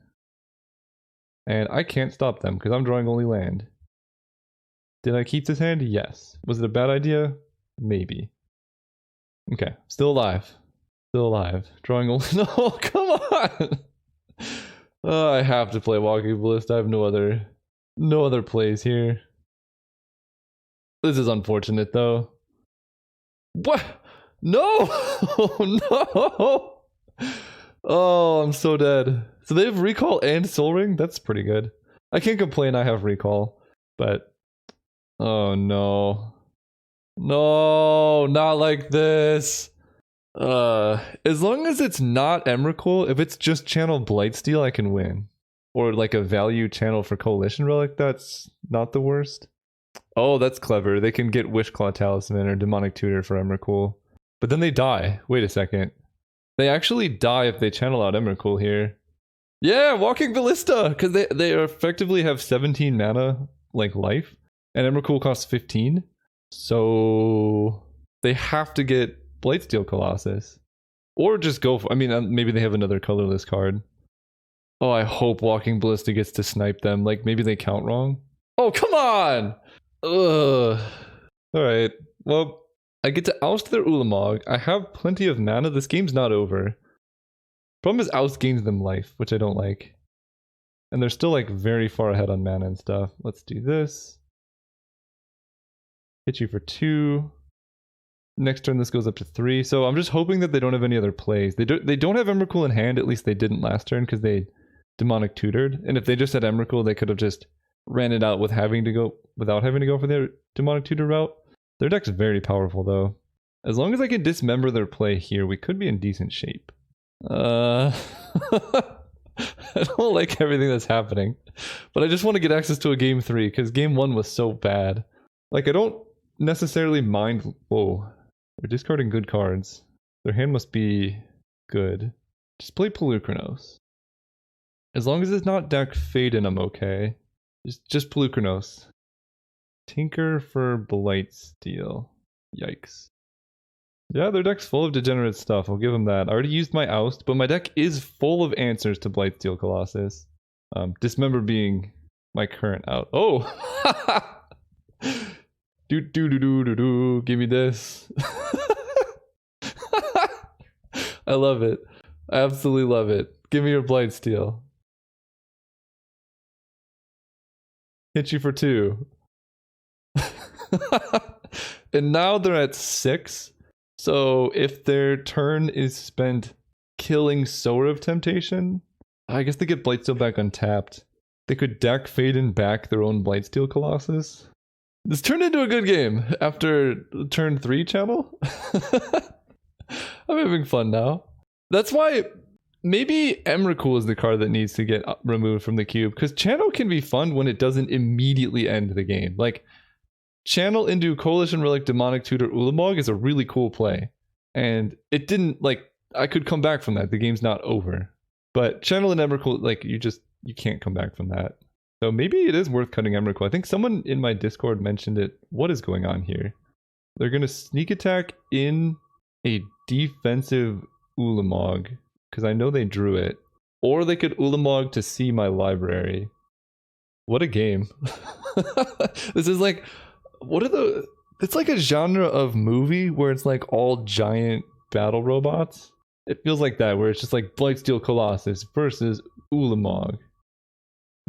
And I can't stop them because I'm drawing only land. Did I keep this hand? Yes. Was it a bad idea? Maybe. Okay, still alive. Still alive. Drawing only. No, come on! Oh, I have to play Walking Ballista. I have no other plays here. This is unfortunate though. What? No! No! Oh, I'm so dead. So they have Recall and Soul Ring? That's pretty good. I can't complain I have Recall, but... Oh no. No, not like this. As long as it's not Emrakul, if it's just channel Blightsteel, I can win. Or like a value channel for Coalition Relic, that's not the worst. Oh, that's clever. They can get Wishclaw Talisman or Demonic Tutor for Emrakul. But then they die. Wait a second. They actually die if they channel out Emrakul here. Yeah, Walking Ballista! Because they effectively have 17 mana, like life. And Emrakul costs 15. So they have to get Blightsteel Colossus. Or just go for... I mean, maybe they have another colorless card. Oh, I hope Walking Ballista gets to snipe them. Like, maybe they count wrong. Oh, come on! Ugh. Alright. Well, I get to oust their Ulamog. I have plenty of mana. This game's not over. Problem is oust gains them life, which I don't like. And they're still, like, very far ahead on mana and stuff. Let's do this. Hit you for 2. Next turn this goes up to 3. So I'm just hoping that they don't have any other plays. They don't have Emrakul in hand, at least they didn't last turn because they Demonic Tutored. And if they just had Emrakul, they could have just ran it out without having to go for their Demonic Tutor route. Their deck's very powerful though. As long as I can dismember their play here, we could be in decent shape. I don't like everything that's happening. But I just want to get access to a game 3 because game 1 was so bad. Like I don't necessarily mind. Whoa. They're discarding good cards. Their hand must be good. Just play Pelucranos. As long as it's not deck Faden, I'm okay. Just Pelucranos. Tinker for Blightsteel. Yikes. Yeah, their deck's full of degenerate stuff. I'll give them that. I already used my oust, but my deck is full of answers to Blightsteel Colossus. Dismember being my current out. Oh! Do. Give me this. I love it. I absolutely love it. Give me your Blightsteel. Hit you for 2. And now they're at 6. So if their turn is spent killing Sower of Temptation, I guess they get Blightsteel back untapped. They could deck Faden back their own Blightsteel Colossus. This turned into a good game after turn 3 channel. I'm having fun now. That's why maybe Emrakul is the card that needs to get removed from the cube, because channel can be fun when it doesn't immediately end the game. Like, channel into Coalition Relic Demonic Tutor Ulamog is a really cool play. And it didn't, like, I could come back from that. The game's not over. But channel and Emrakul, like, you can't come back from that. So maybe it is worth cutting Emrakul. I think someone in my Discord mentioned it. What is going on here? They're going to sneak attack in a defensive Ulamog, because I know they drew it. Or they could Ulamog to see my library. What a game. This is like, what are the... It's like a genre of movie where it's like all giant battle robots. It feels like that, where it's just like Blightsteel Colossus versus Ulamog.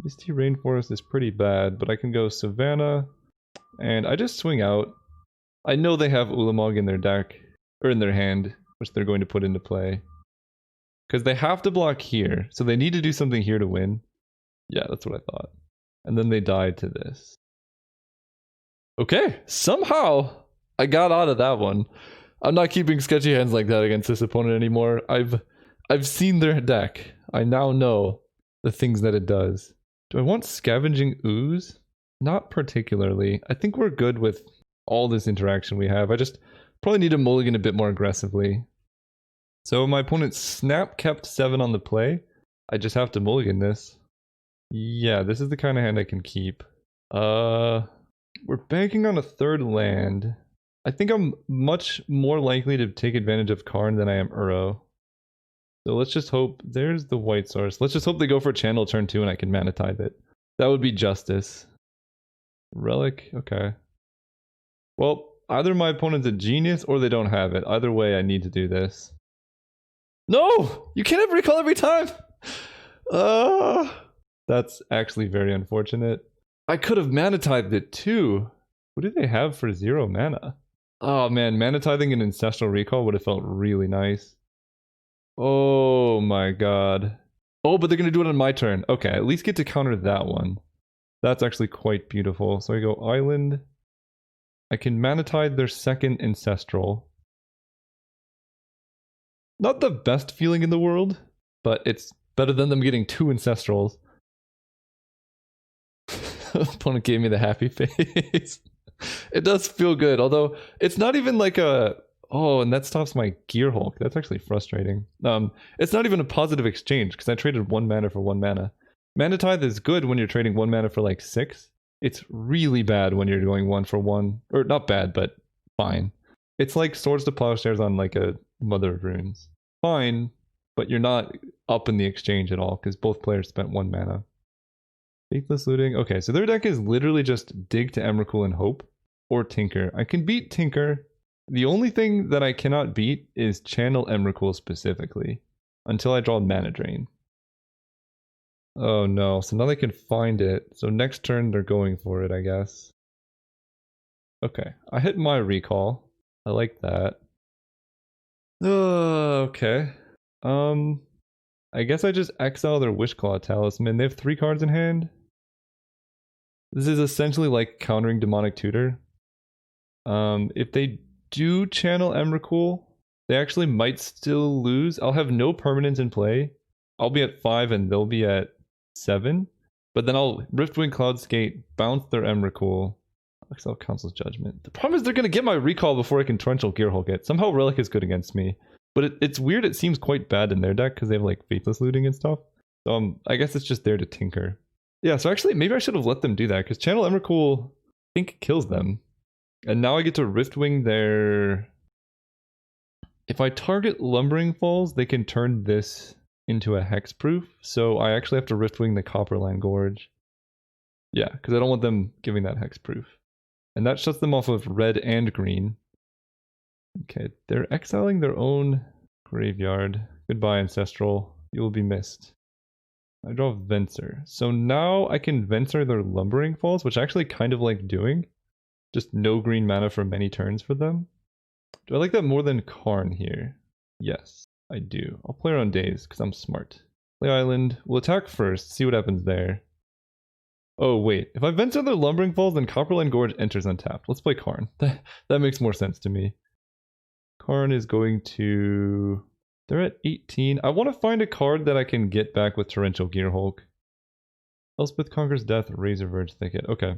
Misty Rainforest is pretty bad, but I can go Savannah, and I just swing out. I know they have Ulamog in their deck, or in their hand, which they're going to put into play. Because they have to block here, so they need to do something here to win. Yeah, that's what I thought. And then they died to this. Okay, somehow I got out of that one. I'm not keeping sketchy hands like that against this opponent anymore. I've seen their deck. I now know the things that it does. Do I want Scavenging Ooze? Not particularly. I think we're good with all this interaction we have. I just probably need to mulligan a bit more aggressively. So my opponent Snap kept 7 on the play. I just have to mulligan this. Yeah, this is the kind of hand I can keep. We're banking on a 3rd land. I think I'm much more likely to take advantage of Karn than I am Uro. So let's just hope... There's the white source. Let's just hope they go for channel turn 2 and I can mana tithe it. That would be justice. Relic? Okay. Well, either my opponent's a genius or they don't have it. Either way, I need to do this. No! You can't have recall every time! That's actually very unfortunate. I could have mana tithed it too. What do they have for 0 mana? Oh man, mana tithing an Ancestral Recall would have felt really nice. Oh my god. Oh, but they're gonna do it on my turn. Okay, at least get to counter that one. That's actually quite beautiful. So I go Island. I can mana tithe their second Ancestral. Not the best feeling in the world, but it's better than them getting 2 Ancestrals. Opponent gave me the happy face. It does feel good, although it's not even like a... Oh, and that stops my Gear Hulk. That's actually frustrating. It's not even a positive exchange, because I traded 1 mana for 1 mana. Mana Tithe is good when you're trading 1 mana for like 6. It's really bad when you're going 1 for 1. Or not bad, but fine. It's like Swords to Plowshares on like a Mother of Runes. Fine, but you're not up in the exchange at all, because both players spent 1 mana. Faithless Looting. Okay, so their deck is literally just Dig to Emrakul and Hope, or Tinker. I can beat Tinker. The only thing that I cannot beat is Channel Emrakul specifically, until I draw Mana Drain. Oh no, so now they can find it. So next turn they're going for it, I guess. Okay, I hit my recall. I like that. Okay. I guess I just exile their Wishclaw Talisman. They have 3 cards in hand. This is essentially like countering Demonic Tutor. If they do channel Emrakul, they actually might still lose. I'll have no permanents in play. I'll be at 5 and they'll be at 7. But then I'll Riftwing Cloudskate, bounce their Emrakul. Exile Council's Judgment. The problem is they're going to get my recall before I can Torrential Gearhulk it. Somehow Relic is good against me. But it's weird, it seems quite bad in their deck because they have like Faithless Looting and stuff. So I guess it's just there to tinker. Yeah, so actually maybe I should have let them do that because Channel Emrakul, I think, kills them. And now I get to Riftwing their... If I target Lumbering Falls, they can turn this into a hexproof. So I actually have to Riftwing the Copperland Gorge. Yeah, because I don't want them giving that hexproof. And that shuts them off of red and green. Okay, they're exiling their own graveyard. Goodbye, Ancestral. You will be missed. I draw Venser. So now I can Venser their Lumbering Falls, which I actually kind of like doing. Just no green mana for many turns for them. Do I like that more than Karn here? Yes, I do. I'll play around Daze, because I'm smart. Play Island. We'll attack first, see what happens there. Oh, wait. If I Venser their Lumbering Falls, then Copperland Gorge enters untapped. Let's play Karn. That makes more sense to me. Karn is going to... They're at 18. I want to find a card that I can get back with Torrential Gearhulk. Elspeth Conquers Death, Razorverge Thicket. Okay.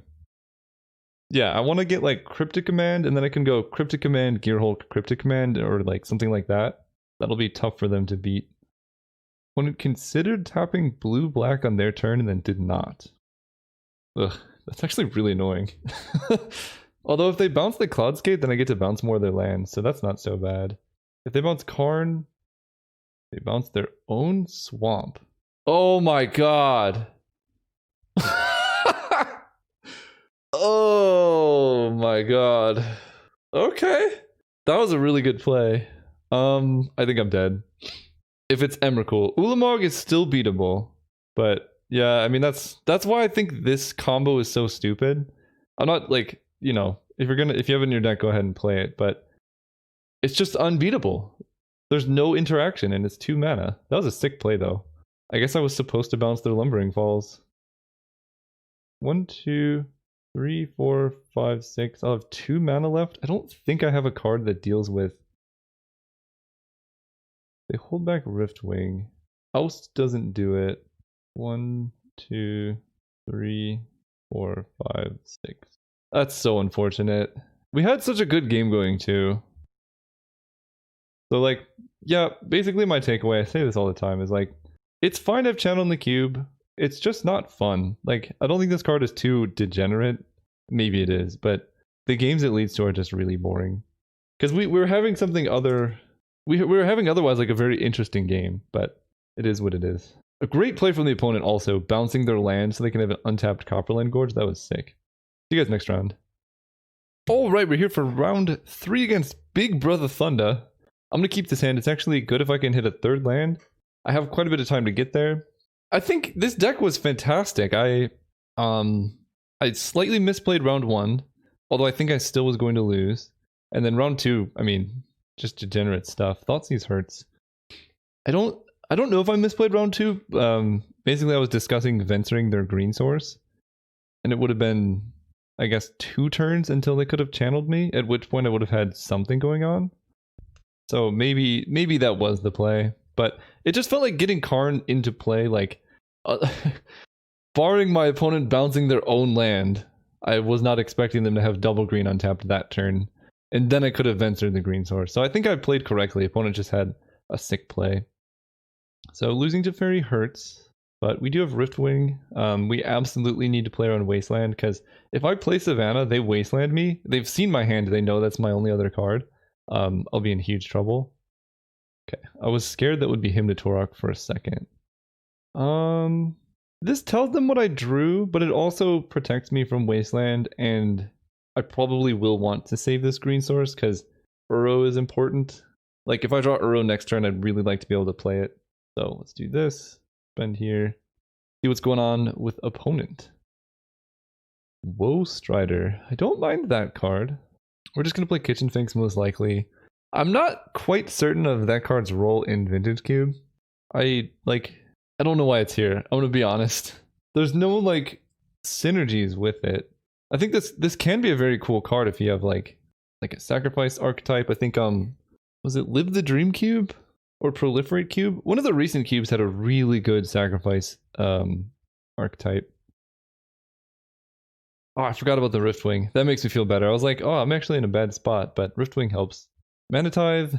Yeah, I want to get like Cryptic Command, and then I can go Cryptic Command, Gearhulk, Cryptic Command, or like something like that. That'll be tough for them to beat. When it considered tapping blue-black on their turn and then did not. Ugh, that's actually really annoying. Although if they bounce the Cloudskate, then I get to bounce more of their lands, so that's not so bad. If they bounce Karn, they bounce their own swamp. Oh my god! Oh my god. Okay. That was a really good play. I think I'm dead. If it's Emrakul. Ulamog is still beatable, but yeah, I mean that's why I think this combo is so stupid. I'm not like, you know, if you have it in your deck, go ahead and play it, but it's just unbeatable. There's no interaction and it's 2 mana. That was a sick play though. I guess I was supposed to bounce their Lumbering Falls. 1, 2, 3, 4, 5, 6. I'll have 2 mana left. I don't think I have a card that deals with... They hold back Riftwing. Oust doesn't do it. 1, 2, 3, 4, 5, 6. That's so unfortunate. We had such a good game going too. So like, yeah, basically my takeaway, I say this all the time, is like, it's fine to have Channel in the cube. It's just not fun. Like, I don't think this card is too degenerate. Maybe it is, but the games it leads to are just really boring. Because we're having something other... We were having otherwise like a very interesting game, but it is what it is. A great play from the opponent also, bouncing their land so they can have an untapped Copperland Gorge. That was sick. See you guys next round. Alright, we're here for round 3 against Big Brother Thunder. I'm going to keep this hand. It's actually good if I can hit a third land. I have quite a bit of time to get there. I think this deck was fantastic. I slightly misplayed round 1, although I think I still was going to lose. And then round 2, I mean, just degenerate stuff. Thoughtseize hurts. I don't know if I misplayed round 2. Basically, I was discussing venturing their green source, and it would have been, I guess, 2 turns until they could have channeled me, at which point I would have had something going on. So maybe that was the play, but it just felt like getting Karn into play, like, barring my opponent bouncing their own land, I was not expecting them to have double green untapped that turn, and then I could have ventured the green source. So I think I played correctly. Opponent just had a sick play. So losing to Fairy hurts, but we do have Riftwing. We absolutely need to play around Wasteland, because if I play Savannah, they Wasteland me. They've seen my hand, they know that's my only other card. I'll be in huge trouble. Okay, I was scared that would be Hymn to Torok for a second. This tells them what I drew, but it also protects me from Wasteland, and I probably will want to save this green source because Uro is important. Like, if I draw Uro next turn, I'd really like to be able to play it. So let's do this. Spend here. See what's going on with opponent. Woe Strider. I don't mind that card. We're just going to play Kitchen Finks most likely. I'm not quite certain of that card's role in Vintage Cube. I don't know why it's here. I'm going to be honest. There's no, like, synergies with it. I think this can be a very cool card if you have, like a Sacrifice archetype. I think, was it Live the Dream Cube? Or Proliferate Cube? One of the recent cubes had a really good Sacrifice archetype. Oh, I forgot about the Riftwing. That makes me feel better. I was like, oh, I'm actually in a bad spot, but Riftwing helps. Mana Tithe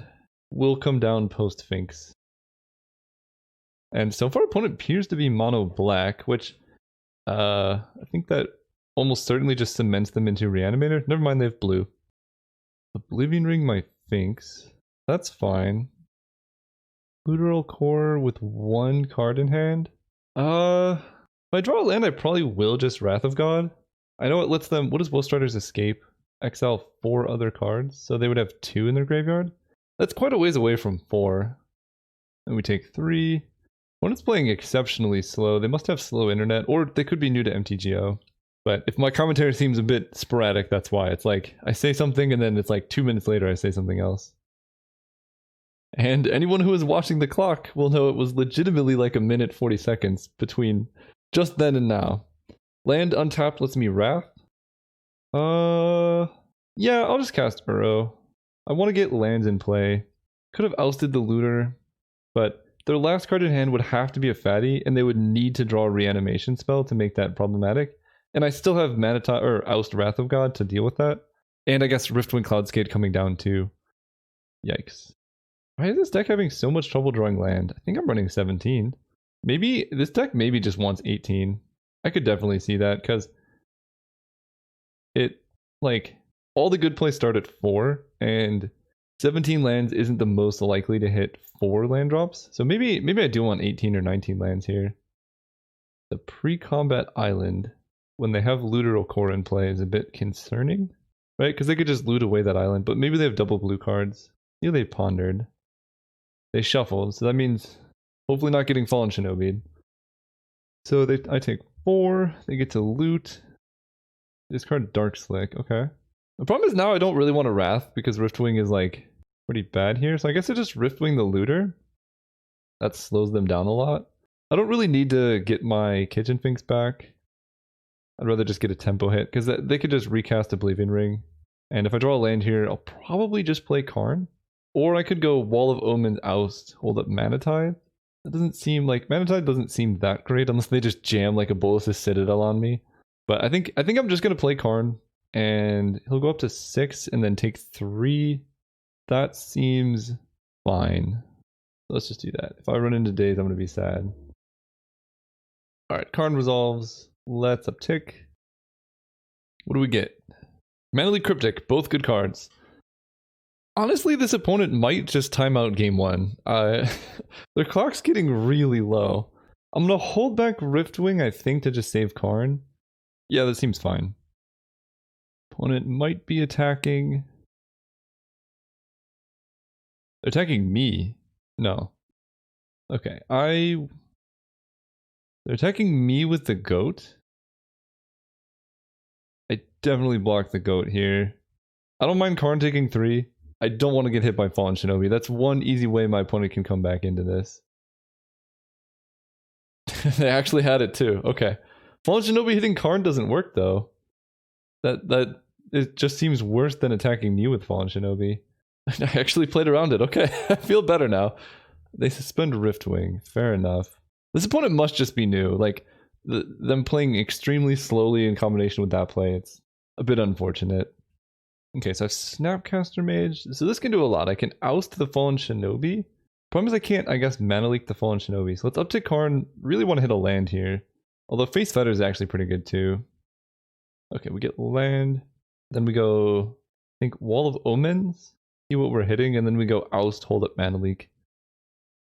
will come down post Finks. And so far, opponent appears to be mono black, which I think that almost certainly just cements them into Reanimator. Never mind, they have blue. Oblivion Ring my Finks. That's fine. Literal Core with 1 card in hand. If I draw a land, I probably will just Wrath of God. I know it lets them. What does Woe Strider's escape? Exile 4 other cards, so they would have 2 in their graveyard. That's quite a ways away from 4. And we take 3. When it's playing exceptionally slow, they must have slow internet, or they could be new to MTGO. But if my commentary seems a bit sporadic, that's why. It's like I say something and then it's like 2 minutes later I say something else. And anyone who is watching the clock will know it was legitimately like 1 minute 40 seconds between just then and now. Land untapped lets me Wrath. Yeah, I'll just cast Uro. I want to get lands in play. Could have ousted the Looter, but their last card in hand would have to be a fatty, and they would need to draw a reanimation spell to make that problematic. And I still have Manata or Oust Wrath of God to deal with that. And I guess Riftwind Cloudskate coming down too. Yikes. Why is this deck having so much trouble drawing land? I think I'm running 17. Maybe this deck maybe just wants 18. I could definitely see that because it, like, all the good plays start at 4, and 17 lands isn't the most likely to hit 4 land drops. So maybe I do want 18 or 19 lands here. The pre-combat island, when they have Looteral Core in play, is a bit concerning, right? Because they could just loot away that island, but maybe they have double blue cards. Yeah, they pondered. They shuffled, so that means hopefully not getting Fallen Shinobi. So I take 4, they get to loot. Discard Dark Slick, okay. The problem is now I don't really want a Wrath because Riftwing is like pretty bad here, so I guess I just Riftwing the Looter. That slows them down a lot. I don't really need to get my Kitchen Finks back. I'd rather just get a tempo hit because they could just recast Oblivion Ring. And if I draw a land here, I'll probably just play Karn. Or I could go Wall of Omens, Oust, hold up Mana Tithe. That doesn't seem like Mana Tithe doesn't seem that great unless they just jam like a Bolas's Citadel on me. But I think I'm just gonna play Karn, and he'll go up to 6 and then take 3. That seems fine. Let's just do that. If I run into days, I'm gonna be sad. Alright, Karn resolves. Let's uptick. What do we get? Manly Cryptic, both good cards. Honestly, this opponent might just time out game 1. Their clock's getting really low. I'm gonna hold back Riftwing, I think, to just save Karn. Yeah, that seems fine. Opponent might be attacking. They're attacking me. No. Okay, they're attacking me with the goat. I definitely blocked the goat here. I don't mind Karn taking 3. I don't want to get hit by Fallen Shinobi. That's one easy way my opponent can come back into this. They actually had it too. Okay. Fallen Shinobi hitting Karn doesn't work though. That it just seems worse than attacking me with Fallen Shinobi. I actually played around it. Okay, I feel better now. They suspend Riftwing. Fair enough. This opponent must just be new. Like, them playing extremely slowly in combination with that play, it's a bit unfortunate. Okay, so I have Snapcaster Mage. So this can do a lot. I can oust the Fallen Shinobi. Problem is I can't, I guess, Mana Leak the Fallen Shinobi. So let's uptick Karn. Really want to hit a land here. Although Face Fetter is actually pretty good too. Okay, we get land. Then we go, I think, Wall of Omens. See what we're hitting. And then we go oust, hold up Mana Leak.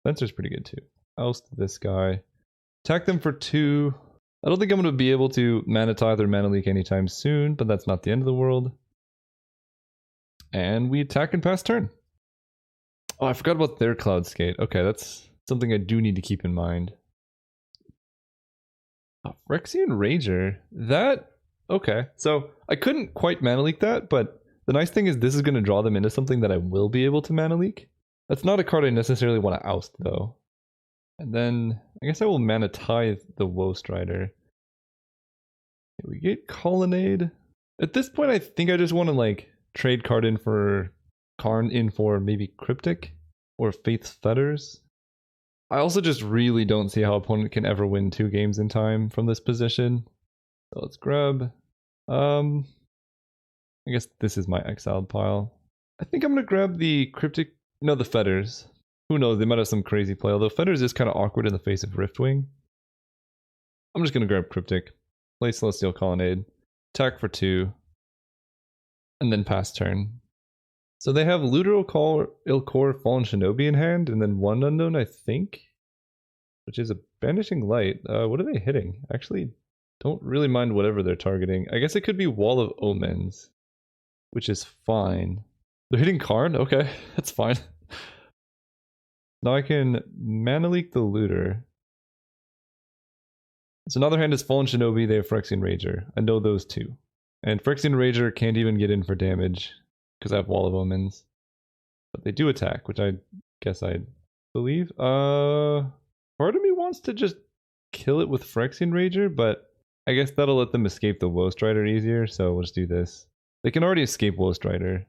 Spencer's pretty good too. Oust this guy. Attack them for 2. I don't think I'm going to be able to Mana Tithe or Mana Leak anytime soon, but that's not the end of the world. And we attack and pass turn. Oh, I forgot about their Cloud Skate. Okay, that's something I do need to keep in mind. Oh, Phyrexian Rager. That... Okay, so I couldn't quite Mana Leak that, but the nice thing is this is going to draw them into something that I will be able to Mana Leak. That's not a card I necessarily want to oust, though. And then, I guess I will Mana Tithe the Woe Strider. We get Colonnade. At this point, I think I just want to, like, trade card in for Karn in for maybe Cryptic or Faith's Fetters. I also just really don't see how opponent can ever win 2 games in time from this position. So let's grab, I guess this is my exiled pile. I think I'm gonna grab the Cryptic, no, the Fetters. Who knows, they might have some crazy play, although Fetters is kind of awkward in the face of Riftwing. I'm just gonna grab Cryptic, play Celestial Colonnade, attack for 2, and then pass turn. So they have Looter Ilkor Fallen Shinobi in hand, and then 1 unknown, I think, which is a Banishing Light. What are they hitting? Actually, don't really mind whatever they're targeting. I guess it could be Wall of Omens, which is fine. They're hitting Karn? Okay, that's fine. Now I can Mana Leak the Looter. So another hand is Fallen Shinobi, they have Phyrexian Rager. I know those 2. And Phyrexian Rager can't even get in for damage because I have Wall of Omens. But they do attack, which I guess I believe. Part of me wants to just kill it with Phyrexian Rager, but I guess that'll let them escape the Woe Strider easier, so we'll just do this. They can already escape Woe Strider.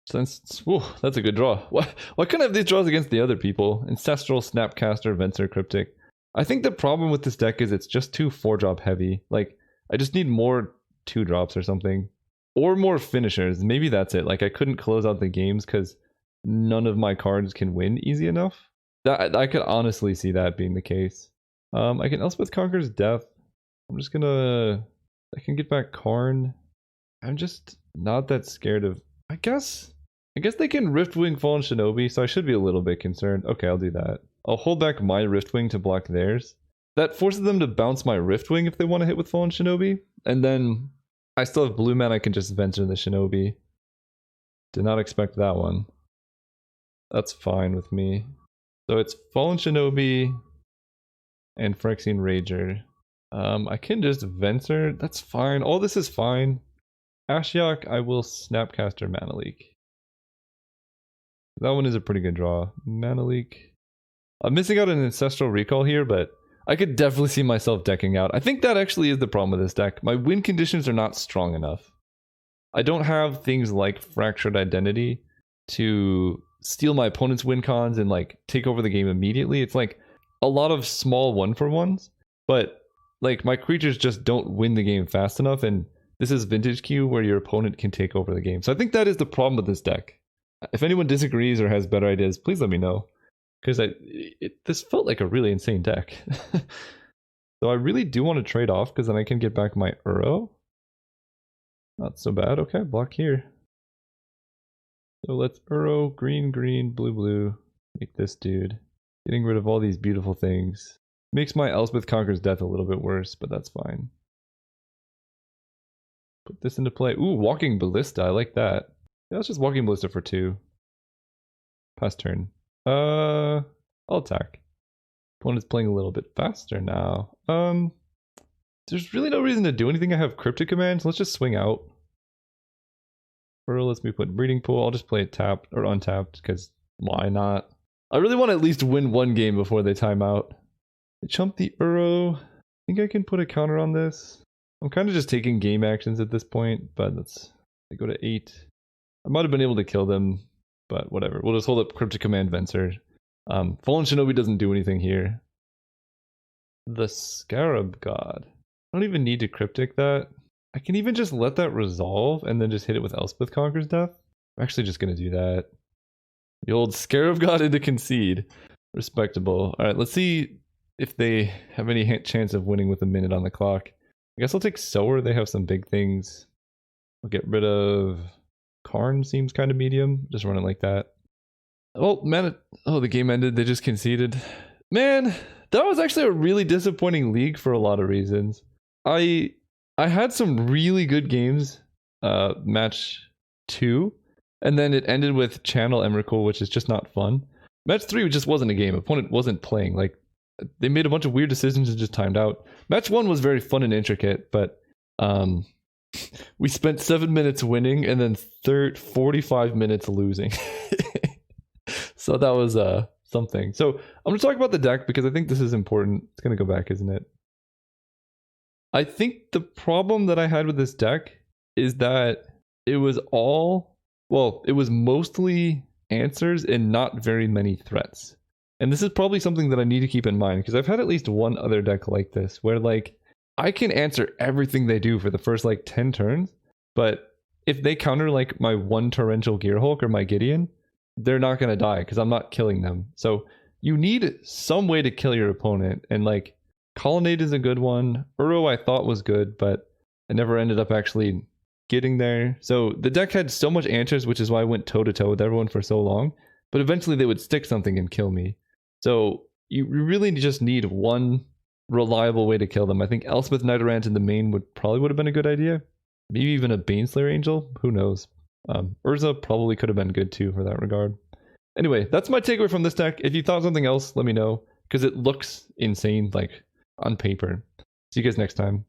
Since, whew, that's a good draw. Why couldn't I have these draws against the other people? Ancestral, Snapcaster, Venser, Cryptic. I think the problem with this deck is it's just too 4-drop heavy. Like, I just need more 2-drops or something. Or more finishers. Maybe that's it. Like, I couldn't close out the games because none of my cards can win easy enough. I could honestly see that being the case. I can Elspeth Conquer's Death. I'm just gonna... I can get back Karn. I'm just not that scared of... I guess they can Riftwing Fallen Shinobi, so I should be a little bit concerned. Okay, I'll do that. I'll hold back my Riftwing to block theirs. That forces them to bounce my Riftwing if they want to hit with Fallen Shinobi. And then I still have blue mana, I can just venture the Shinobi. Did not expect that one. That's fine with me. So it's Fallen Shinobi and Phyrexian Rager. I can just Venser. That's fine. All this is fine. Ashiok, I will Snapcaster Mana Leak. That one is a pretty good draw. Mana Leak. I'm missing out on Ancestral Recall here, but I could definitely see myself decking out. I think that actually is the problem with this deck. My win conditions are not strong enough. I don't have things like Fractured Identity to steal my opponent's win cons and like take over the game immediately. It's like a lot of small 1-for-1s, but like my creatures just don't win the game fast enough, and this is Vintage Q where your opponent can take over the game. So I think that is the problem with this deck. If anyone disagrees or has better ideas, please let me know. Because this felt like a really insane deck. So I really do want to trade off because then I can get back my Uro. Not so bad. Okay, block here. So let's Uro, green, green, blue, blue. Make this dude. Getting rid of all these beautiful things. Makes my Elspeth Conquer's Death a little bit worse, but that's fine. Put this into play. Ooh, Walking Ballista. I like that. Yeah, let's just Walking Ballista for 2. Pass turn. I'll attack. Opponent's playing a little bit faster now. There's really no reason to do anything. I have cryptic commands. Let's just swing out. Or lets me put breeding pool. I'll just play it tapped or untapped because why not? I really want to at least win one game before they time out. I chump the Uro. I think I can put a counter on this. I'm kind of just taking game actions at this point, but let's go to 8. I might have been able to kill them, but whatever. We'll just hold up Cryptic Command Venser. Fallen Shinobi doesn't do anything here. The Scarab God. I don't even need to Cryptic that. I can even just let that resolve and then just hit it with Elspeth Conquers Death. I'm actually just going to do that. The old Scarab God into concede. Respectable. Alright, let's see if they have any chance of winning with a minute on the clock. I guess I'll take Sower. They have some big things. I'll get rid of Karn. Seems kind of medium. Just run it like that. Oh, man. Oh, the game ended. They just conceded. Man, that was actually a really disappointing league for a lot of reasons. I had some really good games, match 2, and then it ended with Channel Emrakul, which is just not fun. Match 3 just wasn't a game. Opponent wasn't playing. Like, they made a bunch of weird decisions and just timed out. Match 1 was very fun and intricate, but we spent 7 minutes winning and then 45 minutes losing. So that was something. So I'm going to talk about the deck because I think this is important. It's going to go back, isn't it? I think the problem that I had with this deck is that it was mostly answers and not very many threats. And this is probably something that I need to keep in mind because I've had at least one other deck like this where like I can answer everything they do for the first like 10 turns, but if they counter like my 1 Torrential Gearhulk or my Gideon, they're not going to die because I'm not killing them. So you need some way to kill your opponent, and like Colonnade is a good one. Uro I thought was good, but I never ended up actually getting there. So the deck had so much answers, which is why I went toe-to-toe with everyone for so long, but eventually they would stick something and kill me. So you really just need one reliable way to kill them. I think Elspeth Nidoran in the main would have been a good idea. Maybe even a Baneslayer Angel. Who knows? Urza probably could have been good too for that regard. Anyway, that's my takeaway from this deck. If you thought something else, let me know because it looks insane like on paper. See you guys next time.